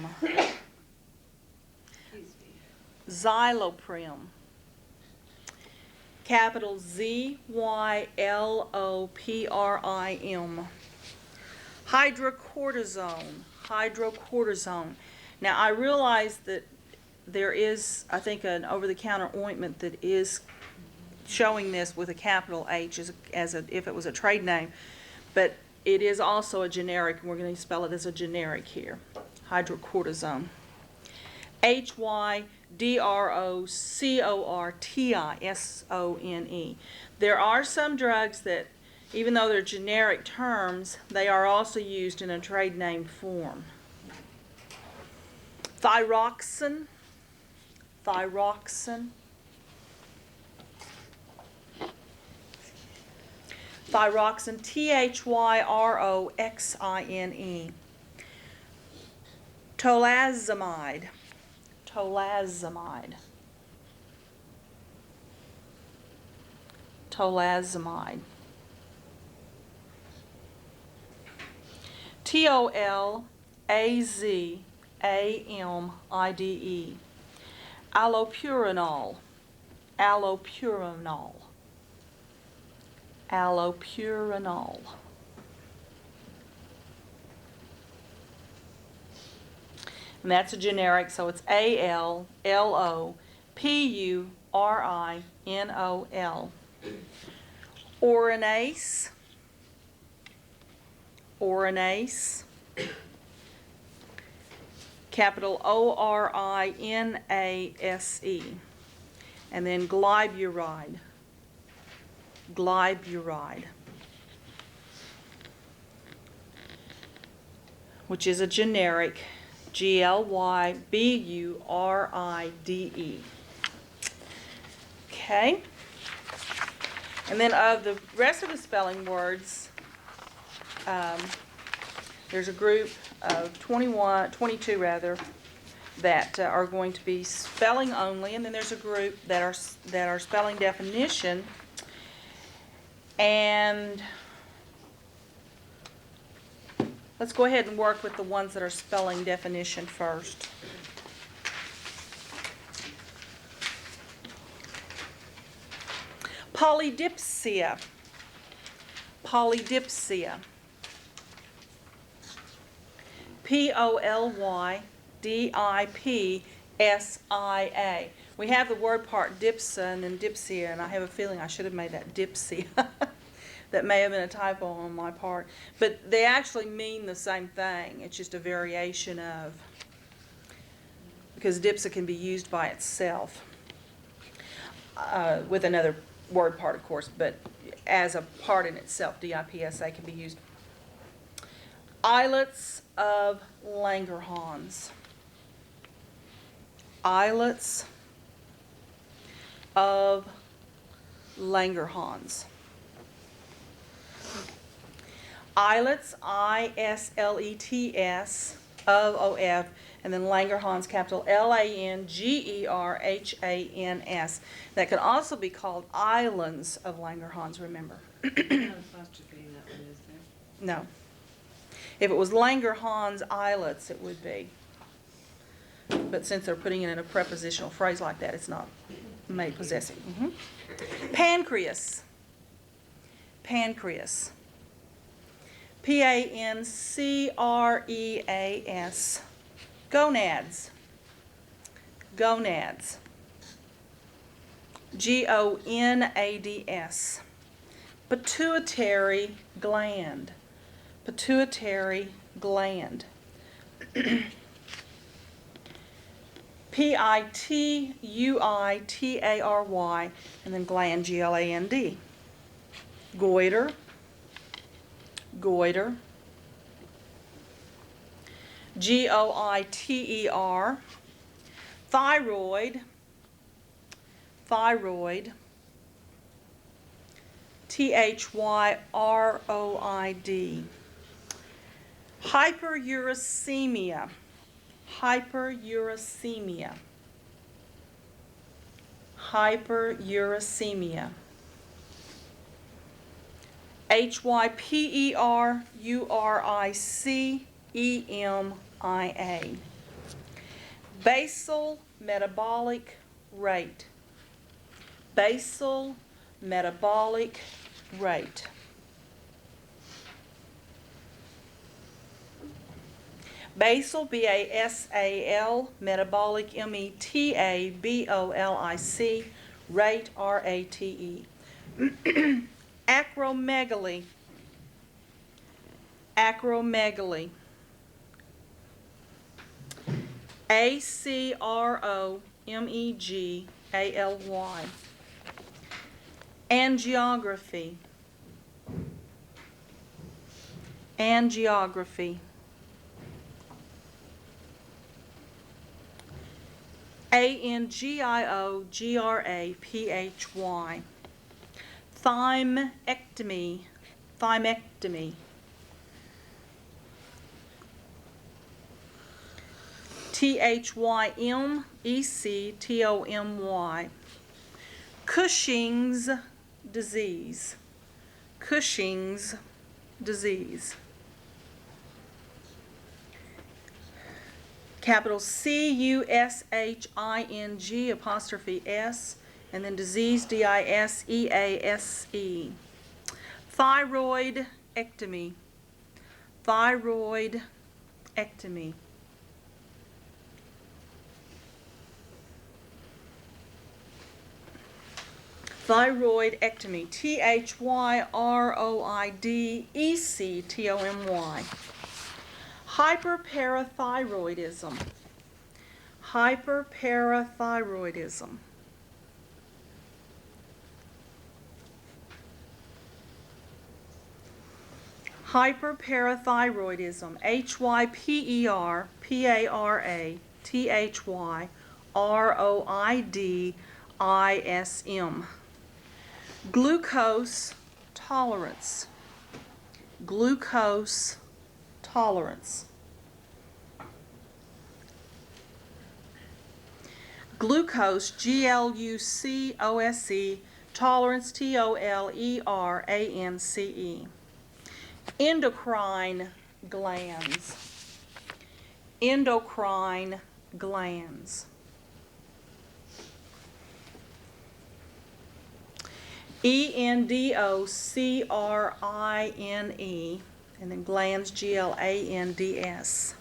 Xyloprim. Capital ZYLOPRIM. Hydrocortisone. Hydrocortisone. Now, I realize that there is, I think, an over-the-counter ointment that is showing this with a capital H as if it was a trade name, but it is also a generic, and we're going to spell it as a generic here. Hydrocortisone. Hydrocortisone. There are some drugs that, even though they're generic terms, they are also used in a trade name form. Thyroxine. Thyroxine. Thyroxine, THYROXINE. Tolazamide. Tolazamide. Tolazamide. TOLAZAMIDE. Allopurinol. Allopurinol. Allopurinol. And that's a generic, so it's ALLOPURINOL. Orinase. Orinase. Capital ORINASE. And then glyburide. Glyburide, which is a generic, GLYBURIDE. Okay? And then of the rest of the spelling words, there's a group of 22 that are going to be spelling only, and then there's a group that are spelling definition. And let's go ahead and work with the ones that are spelling definition first. Polydipsia. Polydipsia. Poldipsia. We have the word part dipsa and then dipsia, and I have a feeling I should have made that dipsia. That may have been a typo on my part. But they actually mean the same thing. It's just a variation of, because dipsa can be used by itself with another word part, of course, but as a part in itself, dipsa can be used. Islets of Langerhans. Islets of Langerhans. Islets, I-S-L-E-T-S, of O-F, and then Langerhans, capital L-A-N-G-E-R-H-A-N-S. That could also be called islands of Langerhans, remember. No apostrophe in that one, is there? No. If it was Langerhans islets, it would be. But since they're putting it in a prepositional phrase like that, it's not made possessive. Pancreas. Pancreas. P-A-N-C-R-E-A-S. Gonads. Gonads. G-O-N-A-D-S. Pituitary gland. Pituitary gland. P-I-T-U-I-T-A-R-Y, and then gland, G-L-A-N-D. Goiter. Goiter. G-O-I-T-E-R. Thyroid. Thyroid. T-H-Y-R-O-I-D. Hyperuricemia. Hyperuricemia. Hyperuricemia. Hyperuricemia. Basal metabolic rate. Basal metabolic rate. Basal, B-A-S-A-L, metabolic, M-E-T-A-B-O-L-I-C, rate, R-A-T-E. Acromegaly. Acromegaly. A-C-R-O-M-E-G-A-L-Y. Angiography. Angiography. A-N-G-I-O-G-R-A-P-H-Y. Thymectomy. Thymectomy. T-H-Y-M-E-C-T-O-M-Y. Cushing's disease. Cushing's disease. Capital C-U-S-H-I-N-G apostrophe S, and then disease, D-I-S-E-A-S-E. Thyroidectomy. Thyroidectomy. Thyroidectomy. T-H-Y-R-O-I-D-E-C-T-O-M-Y. Hyperparathyroidism. Hyperparathyroidism. Hyperparathyroidism. H-Y-P-E-R-P-A-R-A-T-H-Y-R-O-I-D-I-S-M. Glucose tolerance. Glucose tolerance. Glucose, G-L-U-C-O-S-E, tolerance, T-O-L-E-R-A-N-C-E. Endocrine glands. Endocrine glands. endocrine, and then glands, glands.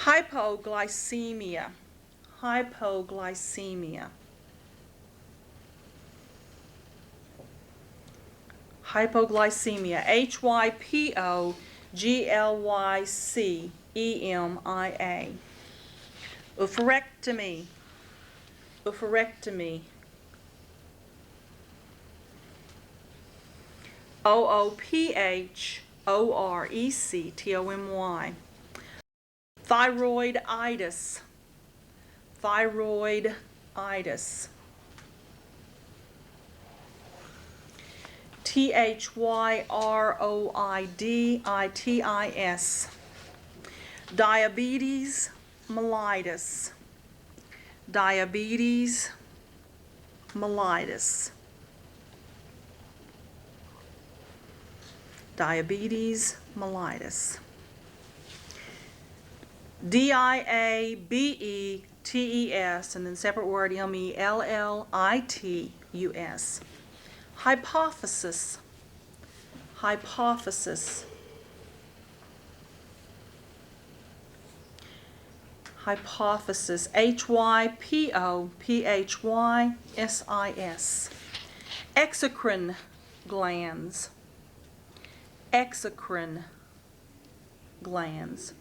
Hypoglycemia, hypoglycemia. Hypoglycemia, hypoglycemia. Oophorectomy, oophorectomy. OOPHORECTOMY. Thyroiditis, thyroiditis. THYROIDITIS. Diabetes mellitus, diabetes mellitus. Diabetes mellitus. DIABETES, and then separate word MELLITUS. Hypophysis, hypophysis. Hypophysis, HYPOPHYSIS. Exocrine glands, exocrine glands.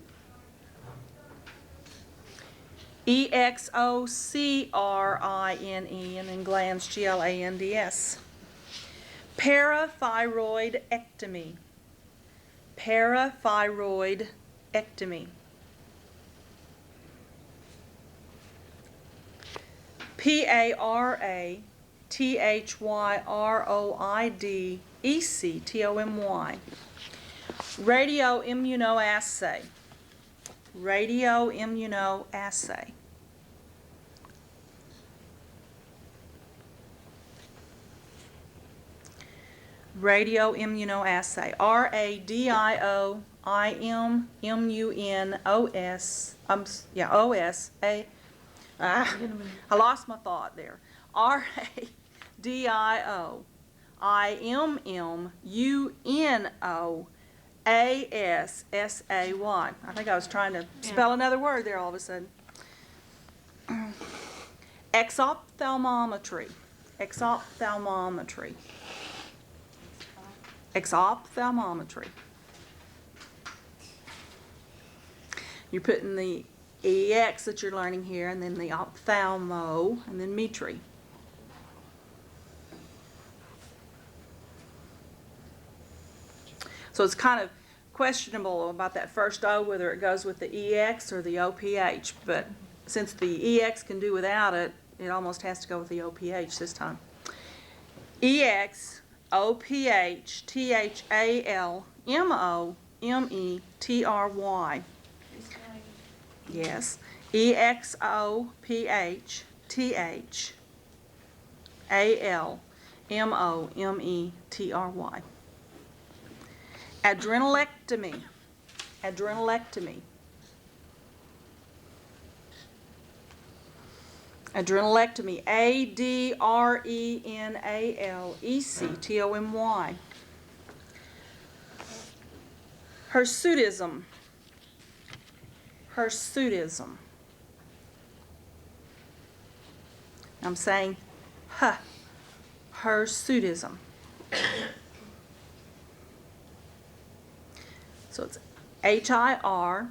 EXOCRINE, and then glands, GLANDS. Parathyroidectomy, parathyroidectomy. PARATHYROIDECTOMY. Radioimmunoassay, radioimmunoassay. Radioimmunoassay, RADIOIMMUNOS, I lost my thought there. RADIOIMMUNOASSAY. I think I was trying to spell another word there all of a sudden. Exophthalmometry, exophthalmometry. Exophthalmometry. You're putting the EX that you're learning here, and then the ophthalmo, and then metry. So it's kind of questionable about that first O, whether it goes with the EX or the OPH, but since the EX can do without it, it almost has to go with the OPH this time. EX, OPH, THALMOMETRY. Yes. EXOPH, THALMOMETRY. Adrenalectomy, adrenalectomy. Adrenalectomy, ADRENALECTOMY. Hirsutism, hirsutism. I'm saying hirsutism. So it's HIRSUTISM.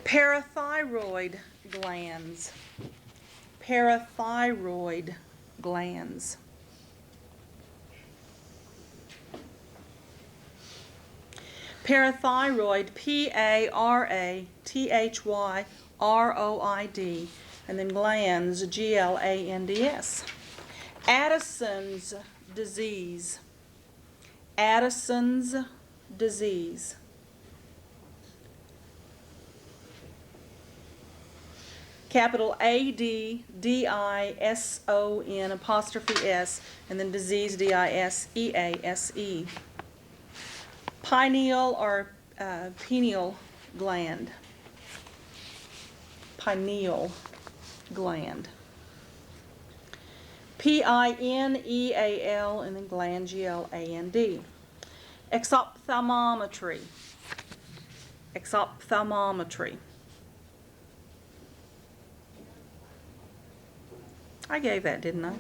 Parathyroid glands, parathyroid glands. Parathyroid, PARATHYROID, and then glands, GLANDS. Addison's disease, Addison's disease. Capital ADDISON apostrophe S, and then disease, DISEASE. Pineal or pineal gland, pineal gland. Pineal and then gland, G-L-A-N-D. Exophthalmometry. Exophthalmometry. I gave that, didn't I?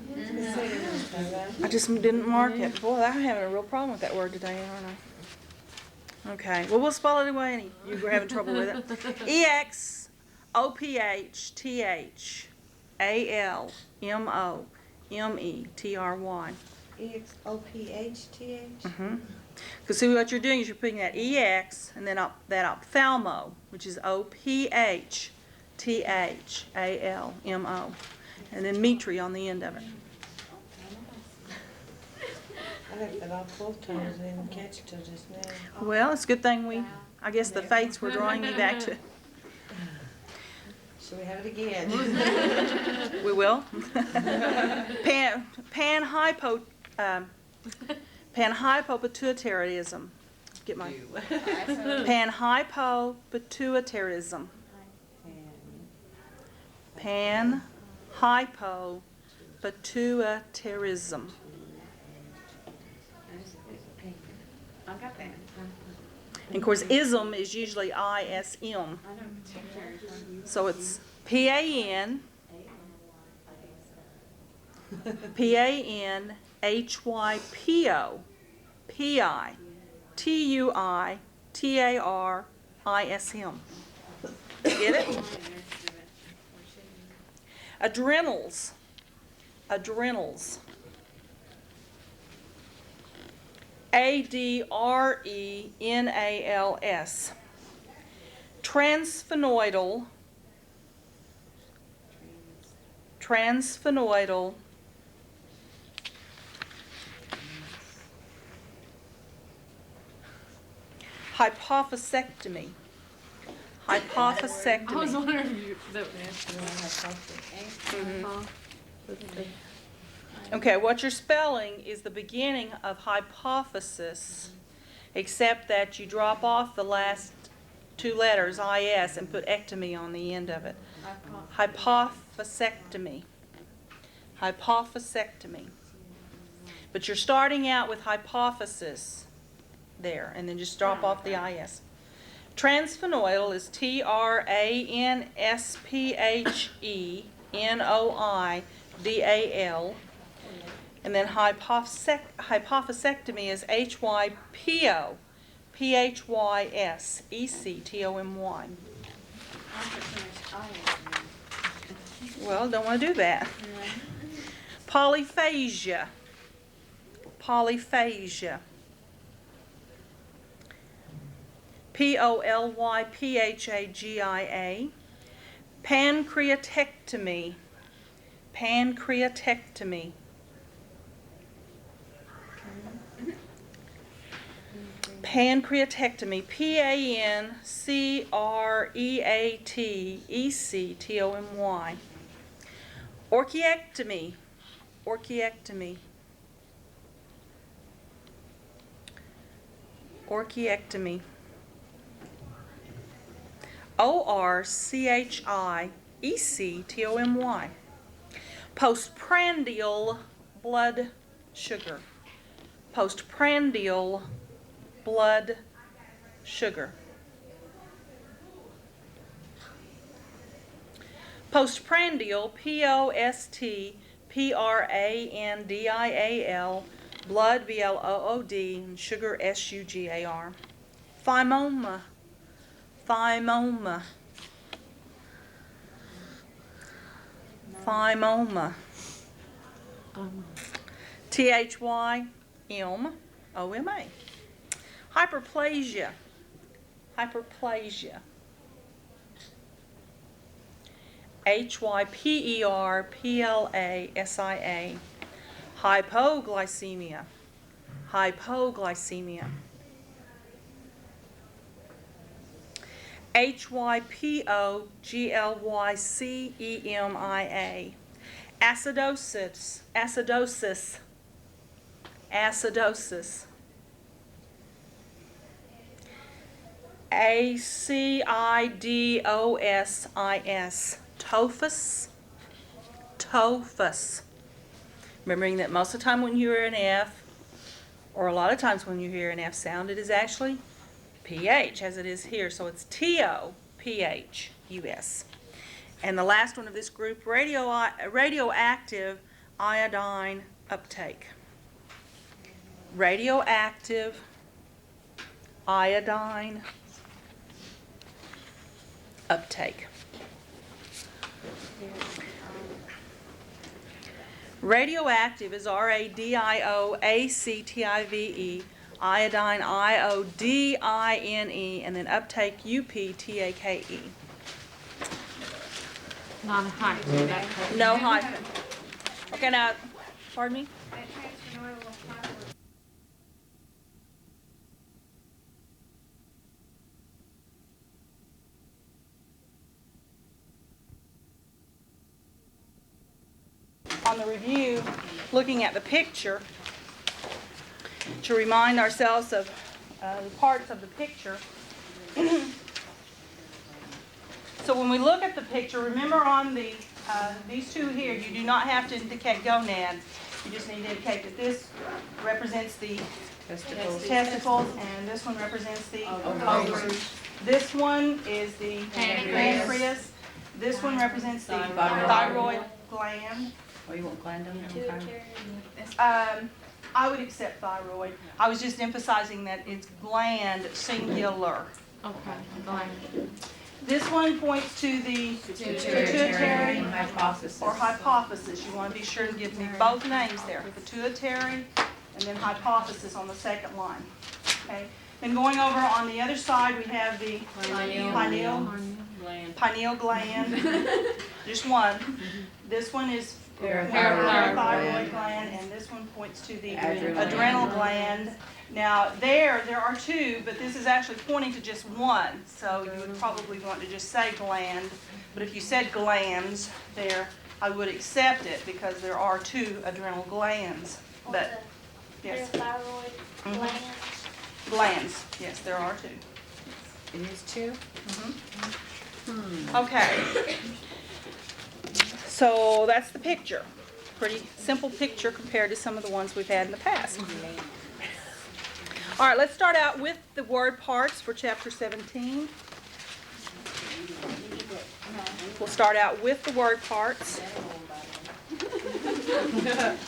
I just didn't mark it. Boy, I'm having a real problem with that word today, aren't I? Okay, well, we'll spell it anyway. You were having trouble with it. Exophthalmometry. EXOPHTH? Because see, what you're doing is you're putting that EX and then that ophthalmo, which is OPHTHALMO, and then metry on the end of it. I got that off both times, I didn't catch it till just now. Well, it's a good thing I guess the fates were drawing me back to. Should we have it again? We will. Panhypopituitarism. Get my panhypopituitarism. Panhypopituitarism. I got that. And of course, ism is usually ISM. So it's PAN HYPO PI TUITARISM. Get it? Adrenals. Adrenals. ADRENALS. Transphenoidal. Transphenoidal. Hypophysectomy. I was Hypophysectomy. wondering if you, Okay, what you're spelling is the beginning of hypophysis, except that you drop off the last two letters, IS, and put ectomy on the end of it. Hypophysectomy. Hypophysectomy. But you're starting out with hypophysis there, and then just drop off the IS. Transphenoidal is TRANSPHENOIDAL. And then hypophysectomy is HYPO PHYSECTOMY. Well, don't want to do that. Polyphagia. Polyphagia. POLYPHAGIA. Pancreatectomy. Pancreatectomy. Pancreatectomy. PANCREATECTOMY. Orchiectomy. Orchiectomy. Orchiectomy. ORCHIECTOMY. Postprandial blood sugar. Postprandial blood sugar. Postprandial, POSTPRANDIAL, blood, BLOOD, and sugar, SUGAR. Thymoma. Thymoma. Thymoma. THYMOMA. Hyperplasia. Hyperplasia. HYPERPLASIA. Hypoglycemia. Hypoglycemia. HYPOGLYCEMIA. Acidosis. Acidosis. Acidosis. A-C-I-D-O-S-I-S. Tophus. Tophus. Remembering that most of the time when you hear an F, or a lot of times when you hear an F sound, it is actually PH, as it is here. So it's T-O-P-H-U-S. And the last one of this group, radioactive iodine uptake. Radioactive iodine uptake. Radioactive is R-A-D-I-O-A-C-T-I-V-E, iodine I-O-D-I-N-E, and then uptake U-P-T-A-K-E. Not a hyphen. No hyphen. Okay, now, pardon me? That transfer oil will apply for On the review, looking at the picture, to remind ourselves of the parts of the picture. So when we look at the picture, remember on the these two here, you do not have to indicate gonads. You just need to indicate that this represents the testicles, and this one represents the ovaries. This one is the pancreas. This one represents the thyroid gland. Oh, you want gland on there? Okay. I would accept thyroid. I was just emphasizing that it's gland singular. Okay, gland. This one points to the pituitary Hypothesis. or hypophysis. You want to be sure to give me both names there. Pituitary and then hypophysis on the second line. Okay. Then going over on the other side, we have the pineal gland. Just one. This one is parathyroid gland, and this one points to the adrenal gland. Now there are two, but this is actually pointing to just one, so you would probably want to just say gland. But if you said glands there, I would accept it because there are two adrenal glands. But yes, thyroid gland. glands. Yes, there are two. It is two? Okay. So that's the picture. Pretty simple picture compared to some of the ones we've had in the past. All right, let's start out with the word parts for chapter 17. We'll start out with the word parts.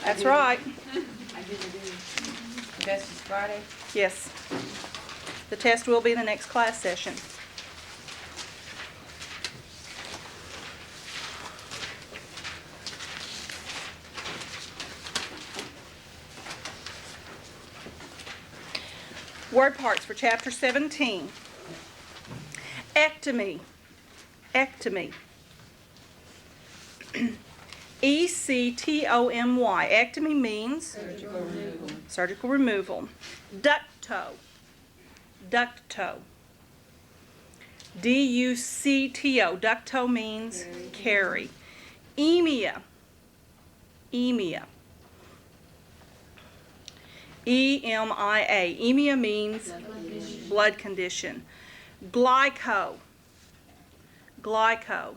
That's right. Best is Friday? Yes. The test will be in the next class session. Word parts for chapter 17. Ectomy. Ectomy. E-C-T-O-M-Y. Ectomy means surgical removal. Ducto. Ducto. D-U-C-T-O. Ducto means carry. Emia. Emia. E-M-I-A. Emia means blood condition. Glyco. Glyco.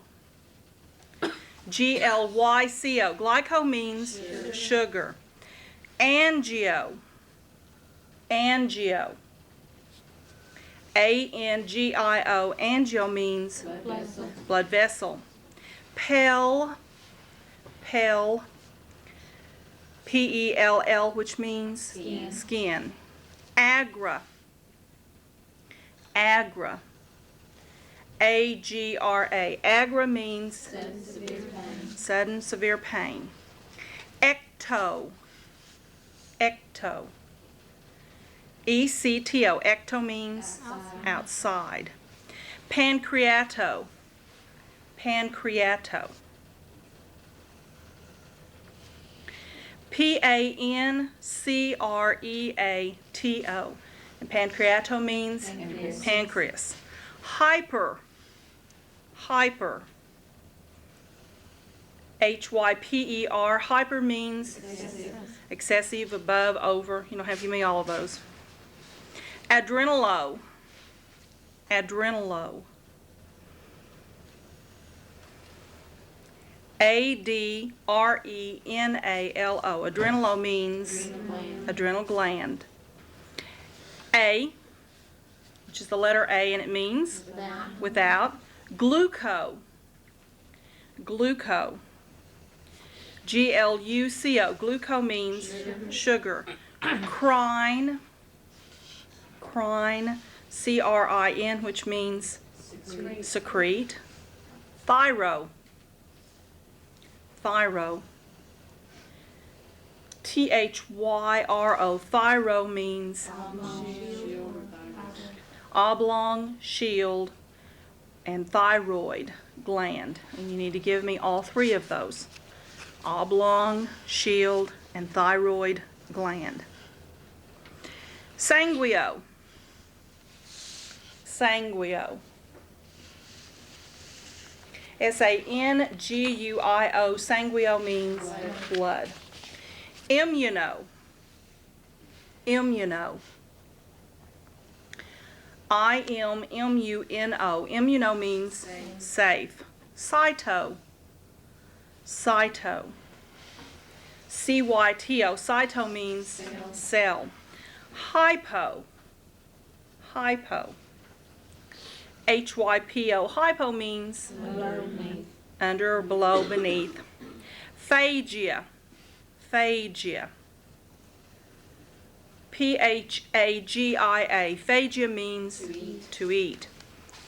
G-L-Y-C-O. Glyco means sugar. Angio. Angio. A-N-G-I-O. Angio means blood vessel. Pell. Pell. P-E-L-L, which means skin. Agra. Agra. A-G-R-A. Agra means sudden severe pain. Ecto. Ecto. E-C-T-O. Ecto means outside. Pancreato. Pancreato. P-A-N-C-R-E-A-T-O. And pancreato means pancreas. Hyper. Hyper. H-Y-P-E-R. Hyper means excessive, above, over. You know, have you me all of those. Adrenalo. Adrenalo. Adrenalo. Adrenalo means adrenal gland. A, which is the letter A, and it means without. Gluco. Gluco. Gluco. Gluco means sugar. Crine. Crine. Crin, which means secrete. Thyro. Thyro. Thyro. Thyro means oblong, shield, and thyroid gland. And you need to give me all three of those. Oblong, shield, and thyroid gland. Sanguio. Sanguio. Sanguio. Sanguio means blood. Immuno. Immuno. Immuno. Immuno means safe. Cyto. Cyto. Cyto. Cyto means cell. Hypo. Hypo. Hypo. Hypo means under, below, beneath. Phagia. Phagia. Phagia. Phagia means to eat.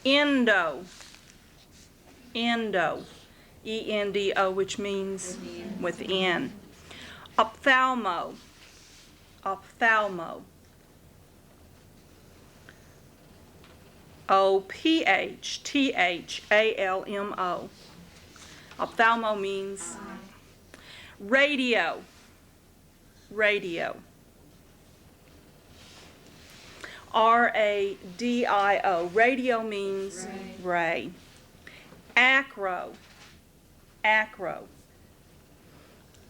Endo. Endo. Endo, which means within. Ophthalmo. Ophthalmo. Ophthalmo. Ophthalmo means radio. Radio. Radio. Radio means ray. Acro. Acro.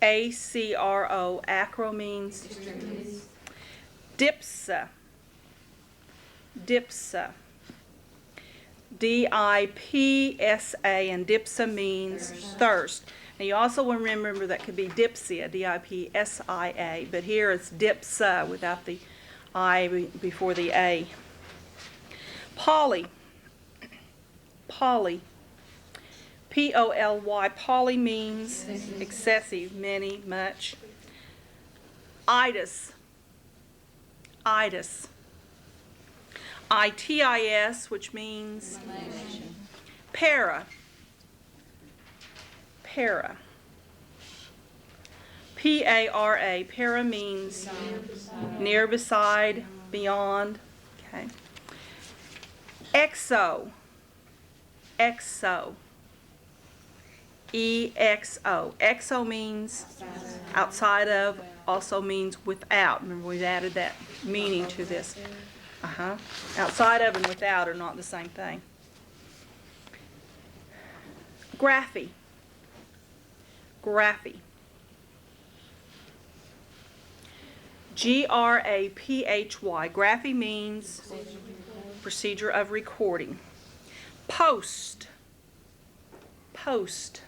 Acro. Acro means dipsa. Dipsa. Dipsa, and dipsa means thirst. Now you also want to remember that could be dipsia, dipsia, but here it's dipsa without the I before the A. Poly. Poly. Poly. Poly means excessive, many, much. Itis. Itis. Itis, which means para. Para. Para. Para means near, beside, beyond. Okay. Exo. Exo. EXO. Exo means outside of, also means without. Remember, we've added that meaning to this. Outside of and without are not the same thing. Graphy. Graphy. Graphy. Graphy means procedure of recording. Post. Post.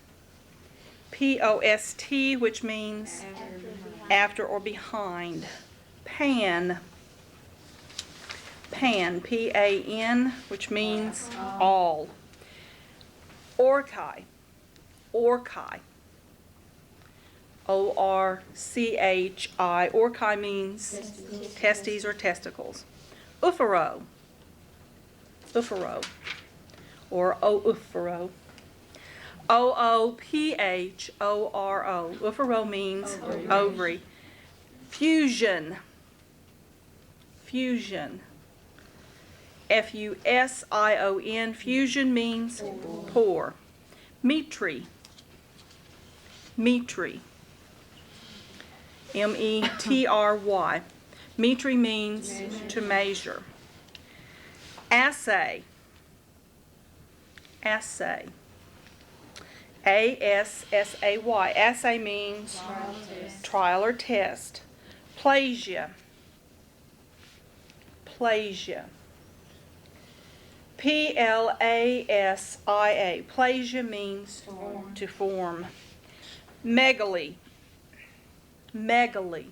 Post, which means after or behind. Pan. Pan, Pan, which means all. Orchi. Orchi. Orchi. Orchi means testes or testicles. Oofero. Oofero. Or oophero. Oophoro. Oofero means ovary. Fusion. Fusion. Fusion. Fusion means pour. Metry. Metry. Metry. Metry means to measure. Assay. Assay. Assay. Assay means trial or test. Plasia. Plasia. Plasia. Plasia means to form. Megaly. Megaly.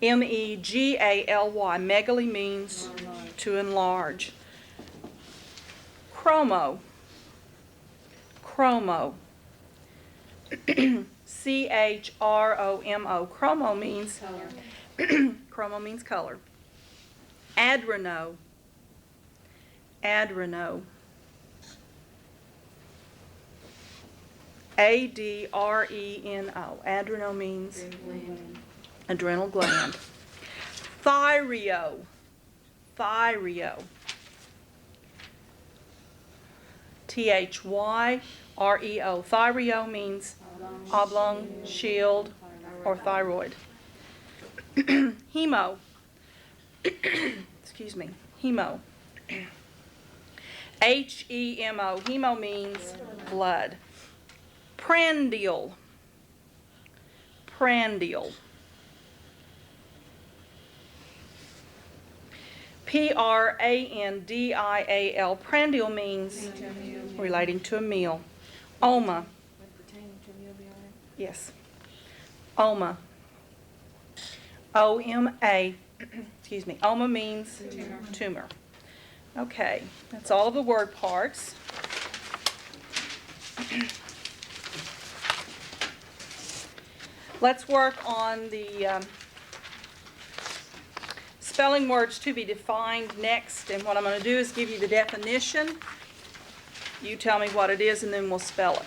Megaly. Megaly means to enlarge. Chromo. Chromo. Chromo. Chromo means chromo means color. Adreno. Adreno. Adreno. Adreno means adrenal gland. Thyrio. Thyrio. Thyro. Thyrio means oblong, shield, or thyroid. Hemo. Excuse me. Hemo. Hemo. Hemo means blood. Prandial. Prandial. Prandial. Prandial means relating to a meal. Oma. Yes. Oma. OMA. Excuse me. Oma means tumor. Okay, that's all of the word parts. Let's work on the spelling words to be defined next, and what I'm going to do is give you the definition. You tell me what it is, and then we'll spell it.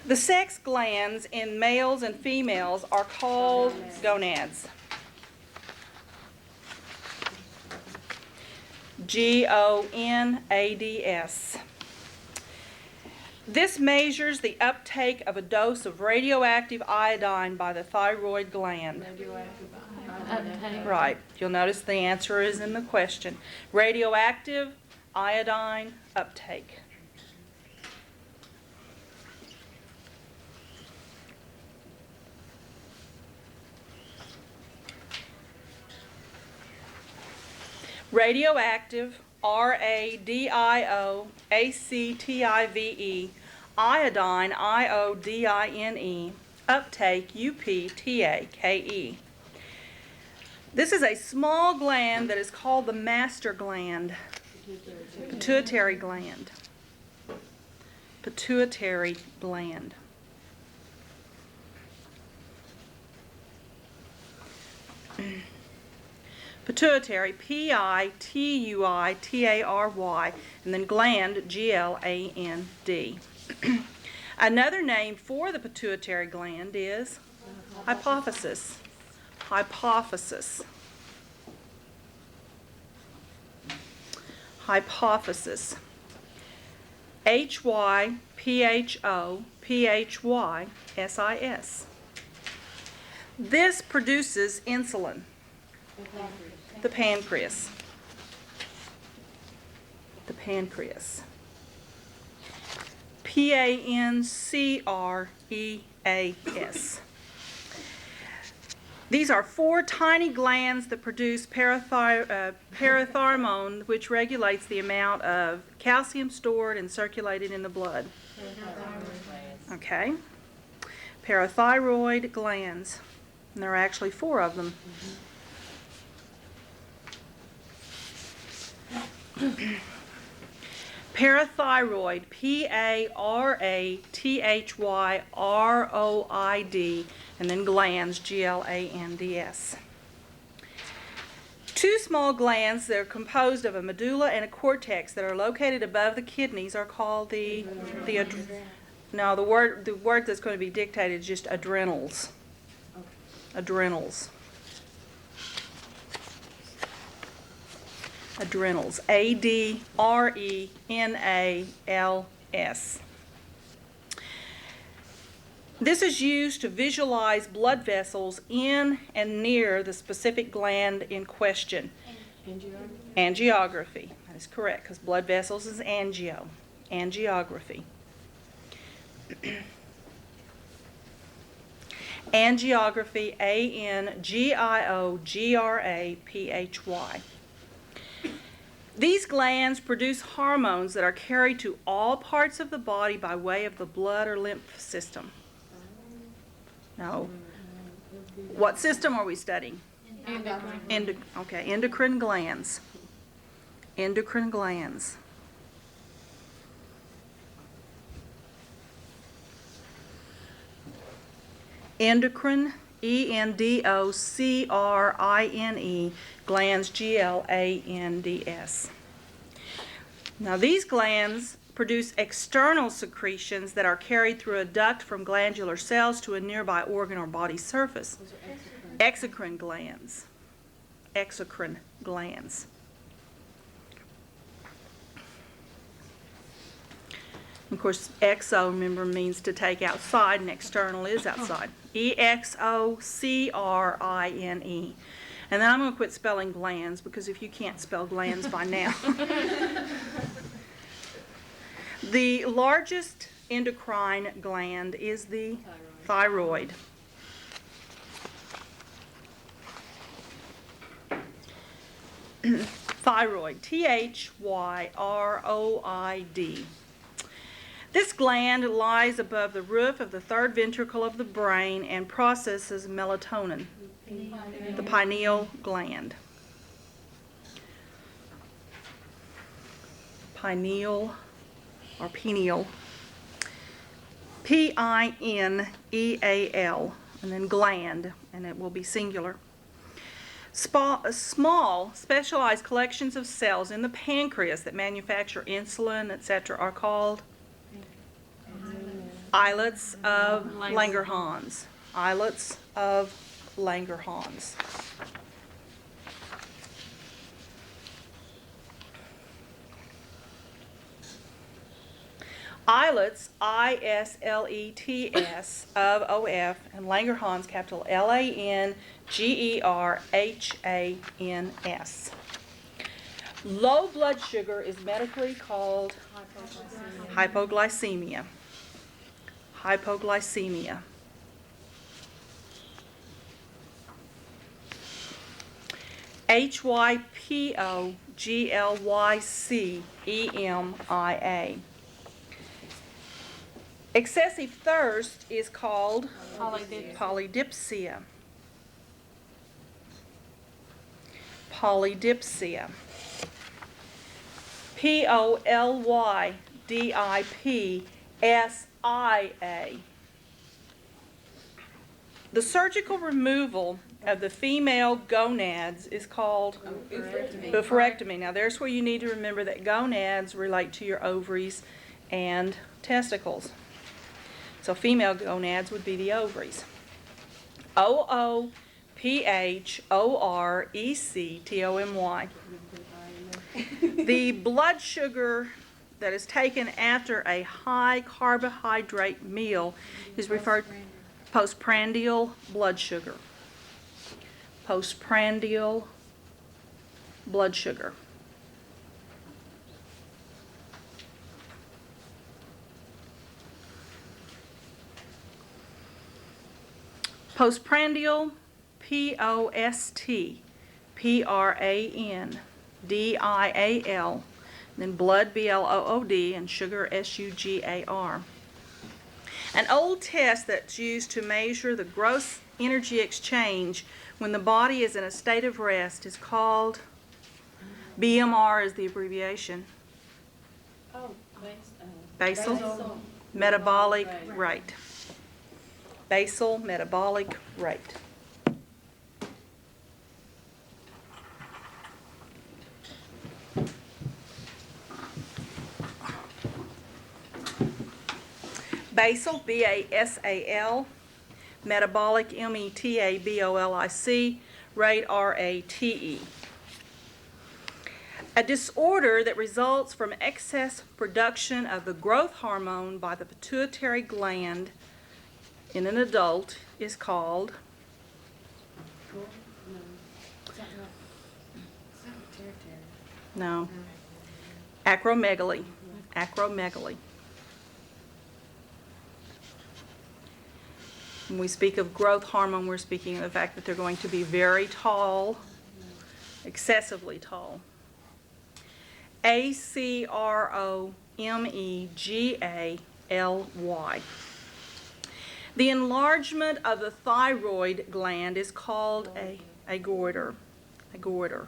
The sex glands in males and females are called gonads. Gonads. This measures the uptake of a dose of radioactive iodine by the thyroid gland. Uptake. Right. You'll notice the answer is in the question. Radioactive iodine uptake. Radioactive, radioactive, iodine, iodine, uptake, uptake. This is a small gland that is called the master gland, pituitary gland. Pituitary gland. Pituitary, P-I-T-U-I-T-A-R-Y, and then gland, G-L-A-N-D. Another name for the pituitary gland is hypophysis. Hypophysis. Hypophysis. H-Y-P-H-O-P-H-Y-S-I-S. This produces insulin. The pancreas. The pancreas. P-A-N-C-R-E-A-S. These are 4 tiny glands that produce parathyroid, which regulates the amount of calcium stored and circulated in the blood. Okay. Parathyroid glands. And there are actually 4 of them. Parathyroid, P-A-R-A-T-H-Y-R-O-I-D, and then glands, G-L-A-N-D-S. 2 small glands that are composed of a medulla and a cortex that are located above the kidneys are called the word that's going to be dictated is just adrenals. Adrenals. Adrenals. A-D-R-E-N-A-L-S. This is used to visualize blood vessels in and near the specific gland in question. Angiography. That is correct, because blood vessels is angio. Angiography. Angiography, ANGIOGRAPHY. These glands produce hormones that are carried to all parts of the body by way of the blood or lymph system. No. What system are we studying? Okay, endocrine glands. Endocrine glands. Endocrine, ENDOCRINE, glands, GLANDS. Now these glands produce external secretions that are carried through a duct from glandular cells to a nearby organ or body surface. Exocrine glands. Exocrine glands. Of course, exo, remember, means to take outside, and external is outside. EXOCRINE. And then I'm going to quit spelling glands, because if you can't spell glands by now. The largest endocrine gland is the thyroid. Thyroid, THYROID. This gland lies above the roof of the third ventricle of the brain and processes melatonin, the pineal gland. Pineal or pineal. Pineal, and then gland, and it will be singular. Small, specialized collections of cells in the pancreas that manufacture insulin, etc., are called islets of Langerhans. Islets of Langerhans. Islets, ISLETS, of OF, and Langerhans, capital LANGERHANS. Low blood sugar is medically called hypoglycemia. Hypoglycemia. HYPOGLYCEMIA. Excessive thirst is called polydipsia. Polydipsia. POLYDIPSIA. The surgical removal of the female gonads is called oophorectomy. Now there's where you need to remember that gonads relate to your ovaries and testicles. So female gonads would be the ovaries. OOPHORECTOMY. The blood sugar that is taken after a high carbohydrate meal is referred to postprandial blood sugar. Postprandial blood sugar. Postprandial, POSTPRANDIAL, then blood, BLOOD, and sugar, SUGAR. An old test that's used to measure the gross energy exchange when the body is in a state of rest is called, BMR is the abbreviation, basal metabolic rate. Basal metabolic rate. Basal, BASAL, metabolic, METABOLIC, rate, RATE. A disorder that results from excess production of the growth hormone by the pituitary gland in an adult is called acromegaly. Acromegaly. When we speak of growth hormone, we're speaking of the fact that they're going to be very tall, excessively tall. Acromegaly. The enlargement of the thyroid gland is called a goiter. A goiter.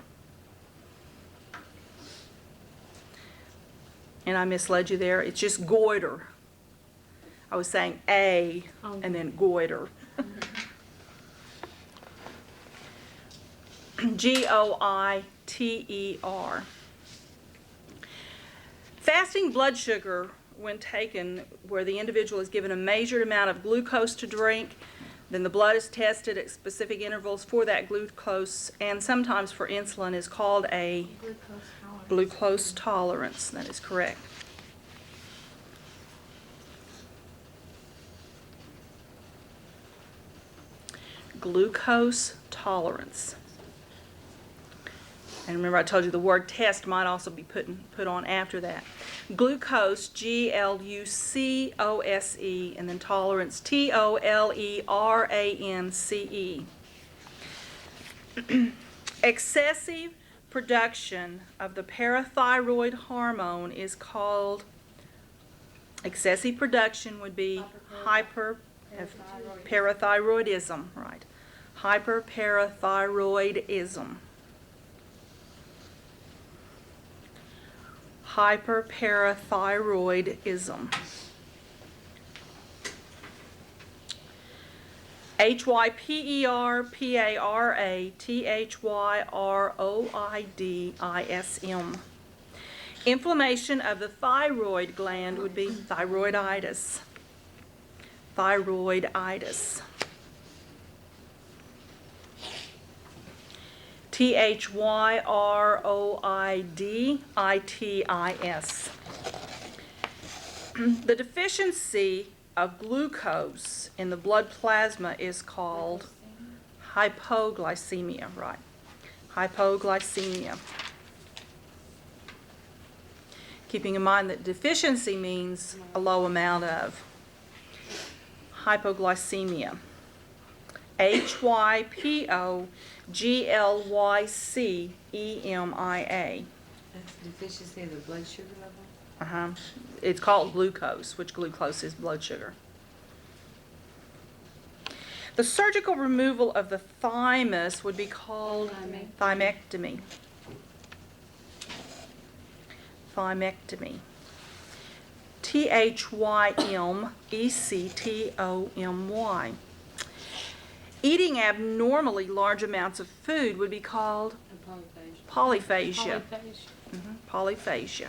And I misled you there. It's just goiter. I was saying a and then goiter. Goiter. Fasting blood sugar, when taken, where the individual is given a measured amount of glucose to drink, then the blood is tested at specific intervals for that glucose, and sometimes for insulin, is called a glucose tolerance. That is correct. Glucose tolerance. And remember, I told you the word test might also be put on after that. Glucose, Glucose, and then tolerance, Tolerance. Excessive production of the parathyroid hormone is called, excessive production would be parathyroidism, right? Hyperparathyroidism. Hyperparathyroidism. Hyperparathyroidism. Inflammation of the thyroid gland would be thyroiditis. Thyroiditis. Thyroiditis. The deficiency of glucose in the blood plasma is called hypoglycemia, right? Hypoglycemia. Keeping in mind that deficiency means a low amount of. Hypoglycemia. Hypoglycemia. That's the deficiency of the blood sugar level? It's called glucose, which glucose is blood sugar. The surgical removal of the thymus would be called thymectomy. Thymectomy. Thymectomy. Eating abnormally large amounts of food would be called polyphagia. Polyphagia. Polyphagia.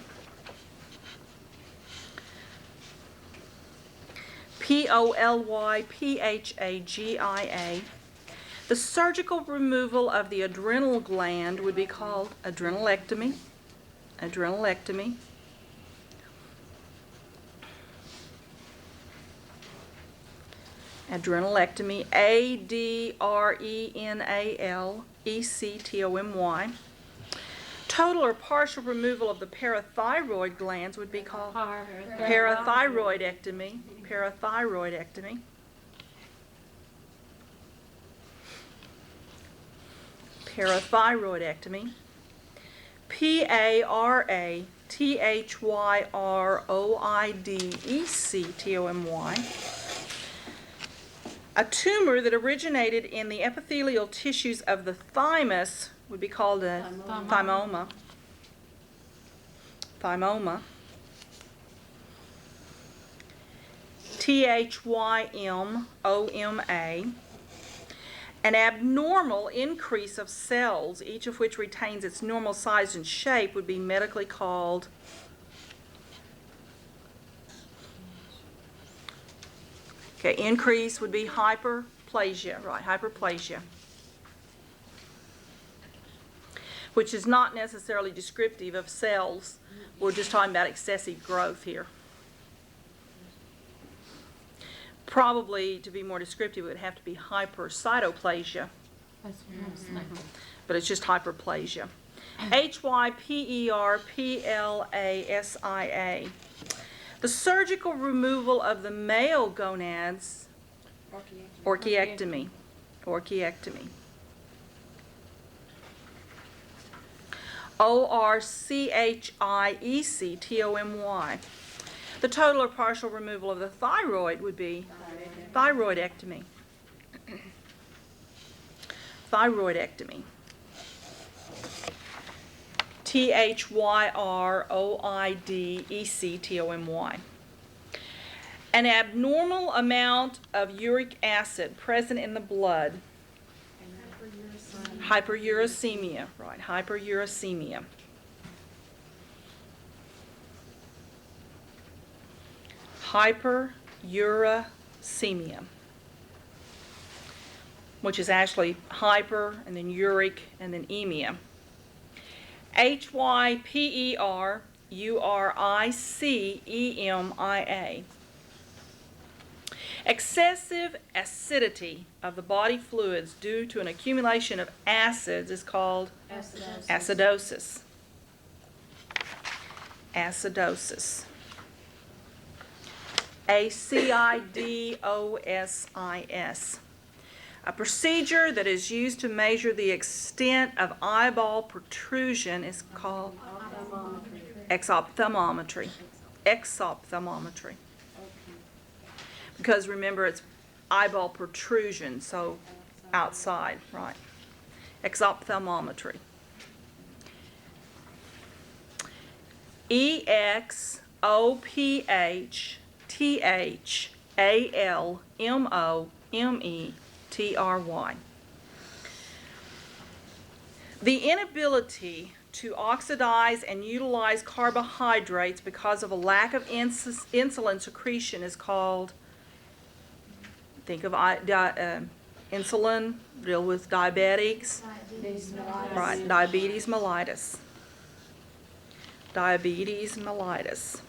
The surgical removal of the adrenal gland would be called adrenalectomy. Adrenalectomy. Adrenalectomy. Adrenalectomy. Total or partial removal of the parathyroid glands would be called parathyroidectomy. Parathyroidectomy. Parathyroidectomy. Parathyroidectomy. A tumor that originated in the epithelial tissues of the thymus would be called a thymoma. Thymoma. Thymoma. An abnormal increase of cells, each of which retains its normal size and shape, would be medically called increase would be hyperplasia, right? Hyperplasia. Which is not necessarily descriptive of cells. We're just talking about excessive growth here. Probably, to be more descriptive, it would have to be hypercytoplasia. That's what I was thinking. But it's just hyperplasia. Hyperplasia. The surgical removal of the male gonads Orchiectomy. Orchiectomy. Orchiectomy. The total or partial removal of the thyroid would be thyroidectomy. Thyroidectomy. Thyroidectomy. An abnormal amount of uric acid present in the blood. Hyperuricemia, right, hyperuricemia. Hyperuricemia, which is actually hyper and then uric and then emia. Hyperuricemia. Excessive acidity of the body fluids due to an accumulation of acids is called acidosis. Acidosis. ACIDOSIS. A procedure that is used to measure the extent of eyeball protrusion is called exophthalmometry. Exophthalmometry. Because remember, it's eyeball protrusion, so outside, right? Exophthalmometry. EXOPHTHALMOMETRY. The inability to oxidize and utilize carbohydrates because of a lack of insulin secretion is called, think of insulin, deal with diabetics. Right, diabetes mellitus. Diabetes mellitus.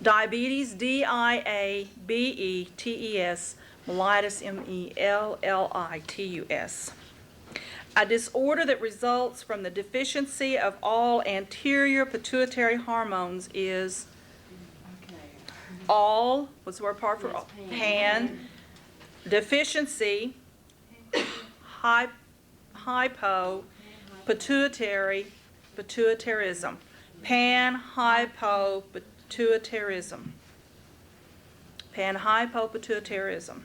Diabetes, DIABETES, mellitus, MELLITUS. A disorder that results from the deficiency of all anterior pituitary hormones is all, what's the word part for all? Pan. Deficiency, hypo, pituitary, pituitarism. Panhypopituitarism. Panhypopituitarism.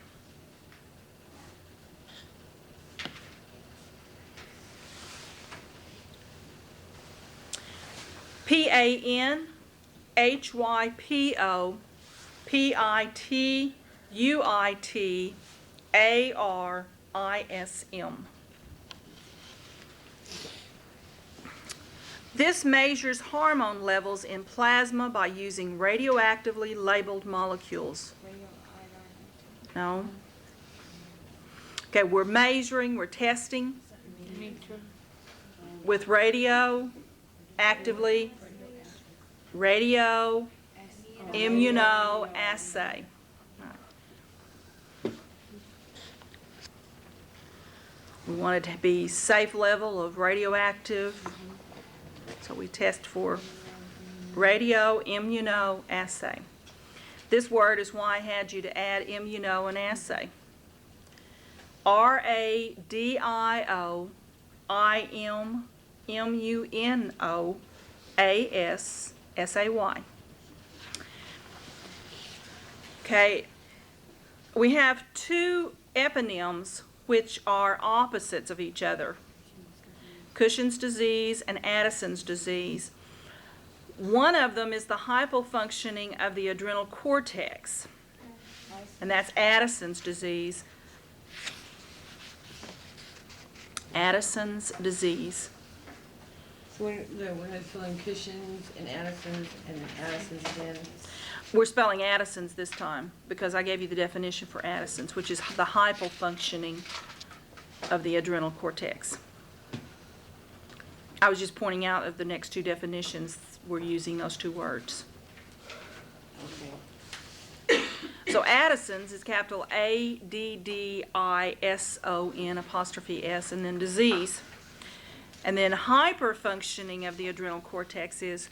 PANHYPOPITUITARISM. This measures hormone levels in plasma by using radioactively labeled molecules. No? Okay, we're measuring, we're testing with radioactively, radio immunoassay. We want it to be safe level of radioactive, so we test for radio immunoassay. This word is why I had you to add immuno and assay. RADIOIMMUNOASSAY. Okay, we have two eponyms which are opposites of each other. Cushing's disease and Addison's disease. One of them is the hypofunctioning of the adrenal cortex, and that's Addison's disease. Addison's disease. So we're not filling Cushing's and Addison's again? We're spelling Addison's this time because I gave you the definition for Addison's, which is the hypofunctioning of the adrenal cortex. I was just pointing out of the next two definitions, we're using those two words. So Addison's is capital ADDISON''S, and then disease. And then hyperfunctioning of the adrenal cortex is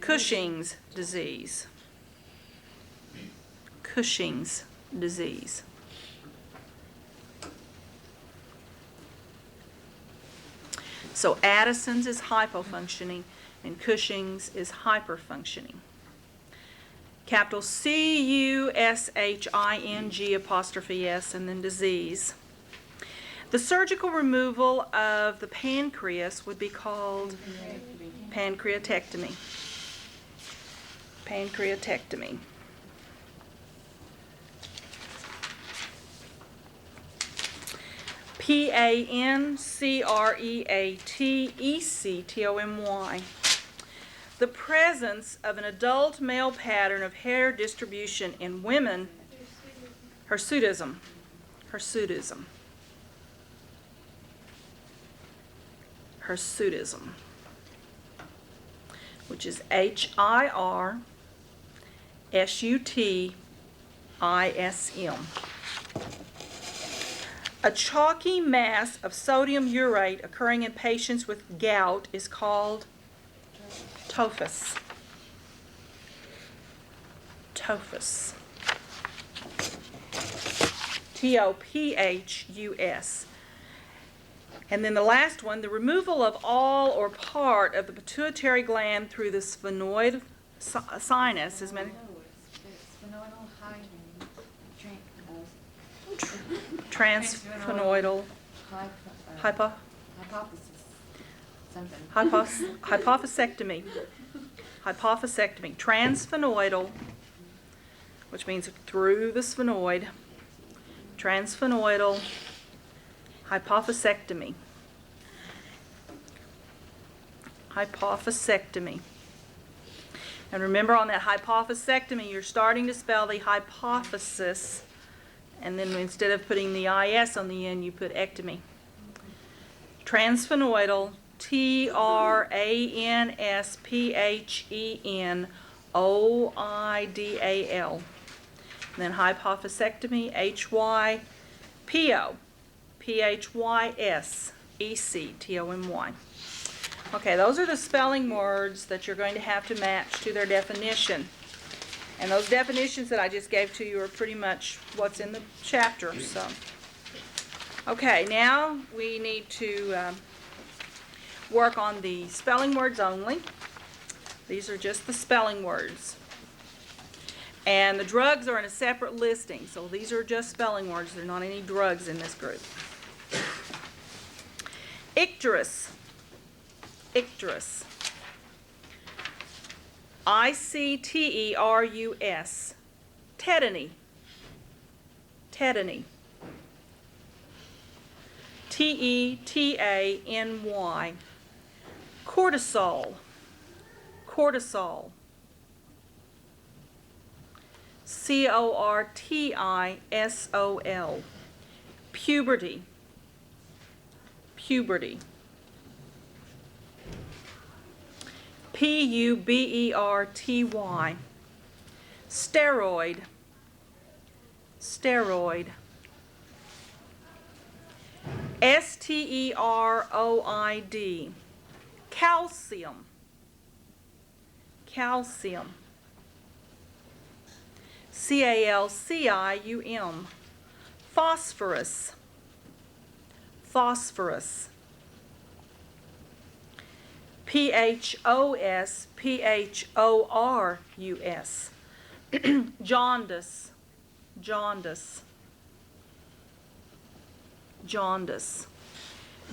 Cushing's disease. Cushing's disease. So Addison's is hypofunctioning and Cushing's is hyperfunctioning. Capital C-U-S-H-I-N-G apostrophe S and then disease. The surgical removal of the pancreas would be called pancreatectomy. Pancreatectomy. Pancreatectomy. The presence of an adult male pattern of hair distribution in women, hirsutism, hirsutism, hirsutism, which is H-I-R-S-U-T-I-S-M. A chalky mass of sodium urate occurring in patients with gout is called tophus. Tophus. T-O-P-H-U-S. And then the last one, the removal of all or part of the pituitary gland through the sphenoid sinus is meant. Sphenoidal Transsphenoidal hypothesis. Something. hypophysectomy. Hypophysectomy. Transsphenoidal, which means through the sphenoid. Transsphenoidal hypophysectomy. Hypophysectomy. And remember, on that hypophysectomy, you're starting to spell the hypothesis, and then instead of putting the IS on the end, you put ectomy. Transsphenoidal, Transsphenoidal. And then hypophysectomy, Hypyseectomy. Okay, those are the spelling words that you're going to have to match to their definition. And those definitions that I just gave to you are pretty much what's in the chapter. So, okay, now we need to work on the spelling words only. These are just the spelling words. And the drugs are in a separate listing, so these are just spelling words. There are not any drugs in this group. Icterus. Icterus. I-C-T-E-R-U-S. Tetany. Tetany. T-E-T-A-N-Y. Cortisol. Cortisol. C-O-R-T-I-S-O-L. Puberty. Puberty. P-U-B-E-R-T-Y. Steroid. Steroid. S-T-E-R-O-I-D. Calcium. Calcium. C-A-L-C-I-U-M. Phosphorus. Phosphorus. P-H-O-S, P-H-O-R-U-S. Jaundice. Jaundice. Jaundice.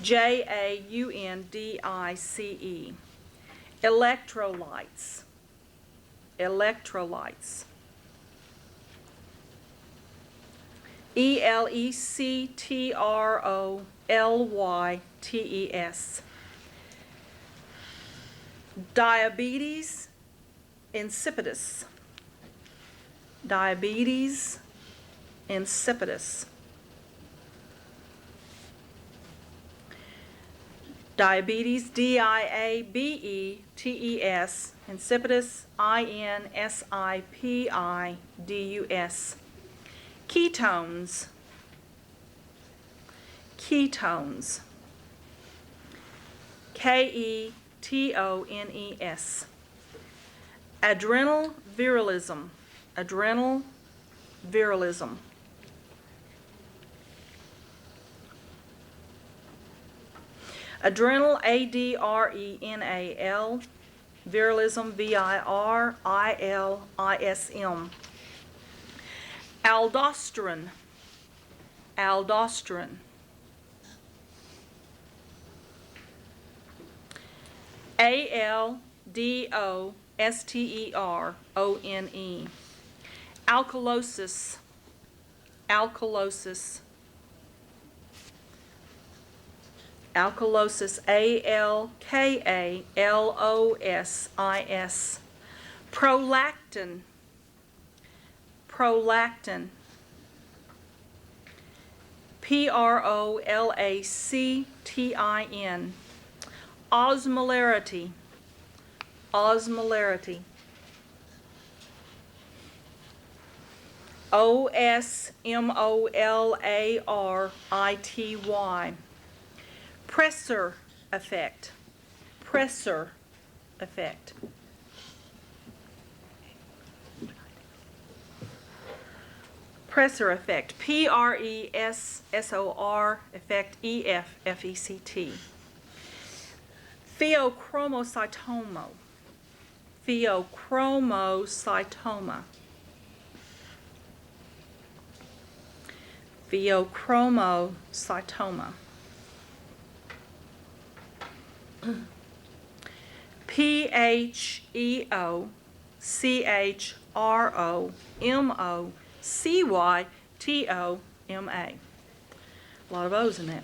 J-A-U-N-D-I-C-E. Electrolytes. Electrolytes. E-L-E-C-T-R-O-L-Y-T-E-S. Diabetes insipidus. Diabetes insipidus. Diabetes, D-I-A-B-E-T-E-S, insipidus, I-N-S-I-P-I-D-U-S. Ketones. Ketones. K-E-T-O-N-E-S. Adrenal virilism. Adrenal virilism. Adrenal, A-D-R-E-N-A-L. Virilism, V-I-R-I-L-I-S-M. Aldosterone. Aldosterone. A-L-D-O-S-T-E-R-O-N-E. Alkalosis. Alkalosis. Alkalosis, A-L-K-A-L-O-S-I-S. Prolactin. Prolactin. P-R-O-L-A-C-T-I-N. Osmolarity. Osmolarity. O-S-M-O-L-A-R-I-T-Y. Pressor effect. Pressor effect. Pressor effect. P-R-E-S-S-O-R effect. E-F-F-E-C-T. Pheochromocytoma. Pheochromocytoma. Pheochromocytoma. P-H-E-O-C-H-R-O-M-O-C-Y-T-O-M-A. A lot of O's in that.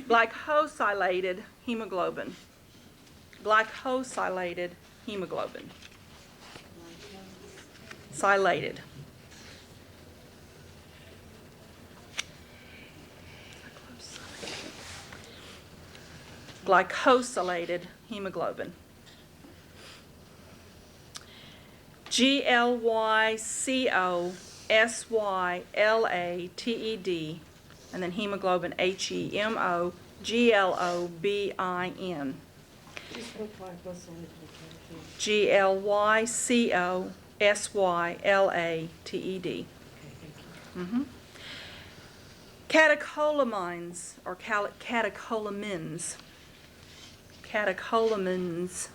Glycosylated hemoglobin. Glycosylated hemoglobin. Silated. Glycosylated hemoglobin. Glycosylated, and then hemoglobin, Hemoglobin. Just look like what's on it. Glycosylated. Okay, thank you. Catecholamines or catecholamines. Catecholamines.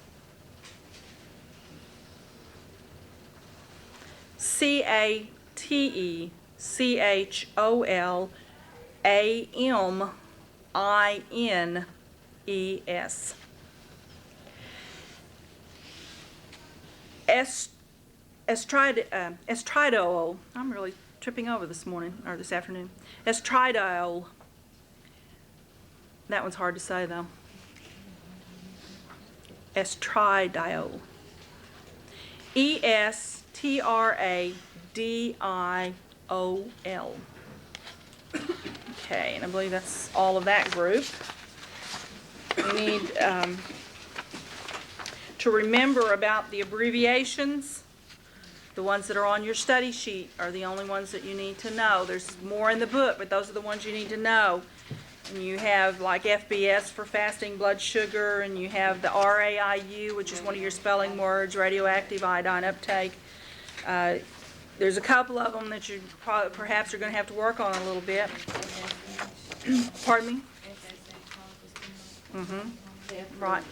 C-A-T-E-C-H-O-L-A-M-I-N-E-S. Estridiol. I'm really tripping over this morning, or this afternoon. Estridiol. That one's hard to say, though. Estridiol. E-S-T-R-A-D-I-O-L. Okay, and I believe that's all of that group. We need to remember about the abbreviations. The ones that are on your study sheet are the only ones that you need to know. There's more in the book, but those are the ones you need to know. And you have like FBS for fasting blood sugar, and you have the RAIU, which is one of your spelling words, radioactive iodine uptake. There's a couple of them that you perhaps are going to have to work on a little bit. Pardon me? Right.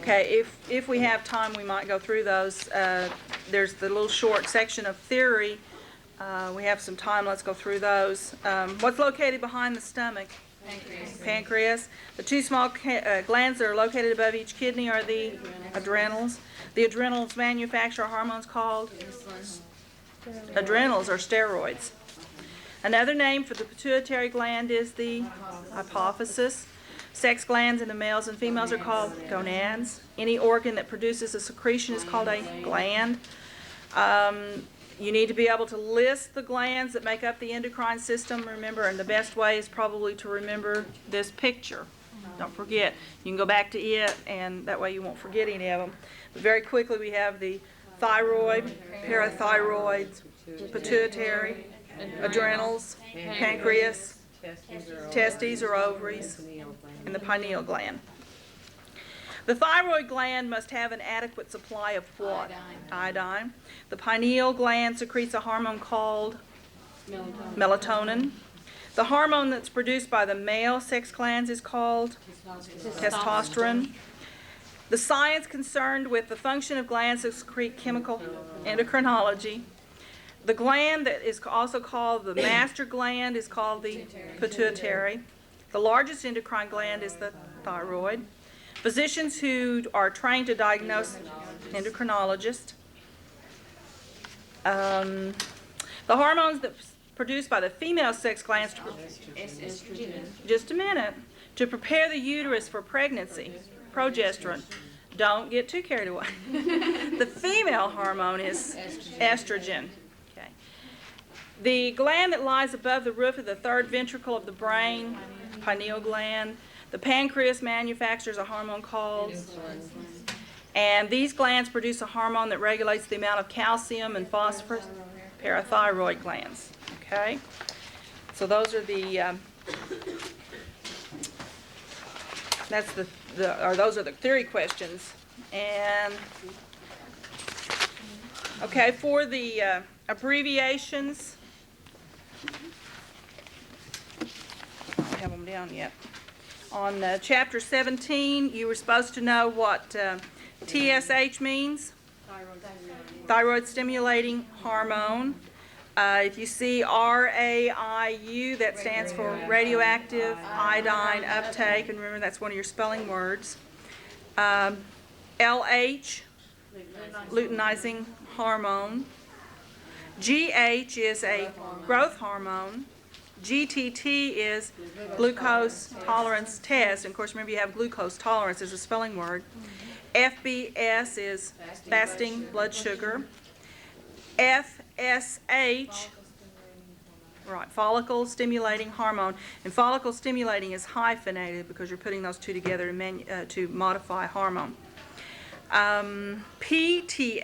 Okay, if we have time, we might go through those. There's the little short section of theory. We have some time. Let's go through those. What's located behind the stomach? Pancreas. Pancreas. The two small glands that are located above each kidney are the adrenals. The adrenals manufacture hormones called? Adrenals are steroids. Another name for the pituitary gland is the hypophysis. Sex glands in the males and females are called gonads. Any organ that produces a secretion is called a gland. You need to be able to list the glands that make up the endocrine system, remember, and the best way is probably to remember this picture. Don't forget. You can go back to it, and that way you won't forget any of them. But very quickly, we have the thyroid, parathyroid, pituitary, adrenals, pancreas, testes or ovaries, pineal gland. and the pineal gland. The thyroid gland must have an adequate supply of what? Iodine. The pineal gland secretes a hormone called melatonin. The hormone that's produced by the male sex glands is called testosterone. The science concerned with the function of glands that secrete chemical endocrinology. The gland that is also called the master gland is called the pituitary. The largest endocrine gland is the thyroid. Physicians who are trained to diagnose endocrinologists. The hormones that produced by the female sex glands, just a minute, to prepare the uterus for pregnancy, progesterone. Don't get too carried away. The female hormone is estrogen. Okay. The gland that lies above the roof of the third ventricle of the brain, pineal gland. The pancreas manufactures a hormone called, and these glands produce a hormone that regulates the amount of calcium and phosphorus, parathyroid glands. Okay, so those are the those are the theory questions. And okay, for the abbreviations, I don't have them down yet. On chapter 17, you were supposed to know what TSH means. Thyroid stimulating hormone. If you see RAIU, that stands for radioactive iodine uptake, and remember that's one of your spelling words. LH, luteinizing hormone. GH is a growth hormone. GTT is glucose tolerance test, and of course remember you have glucose tolerance as a spelling word. FBS is fasting blood sugar. FSH, right, follicle stimulating hormone, and follicle stimulating is hyphenated because you're putting those two together to modify hormone. PTA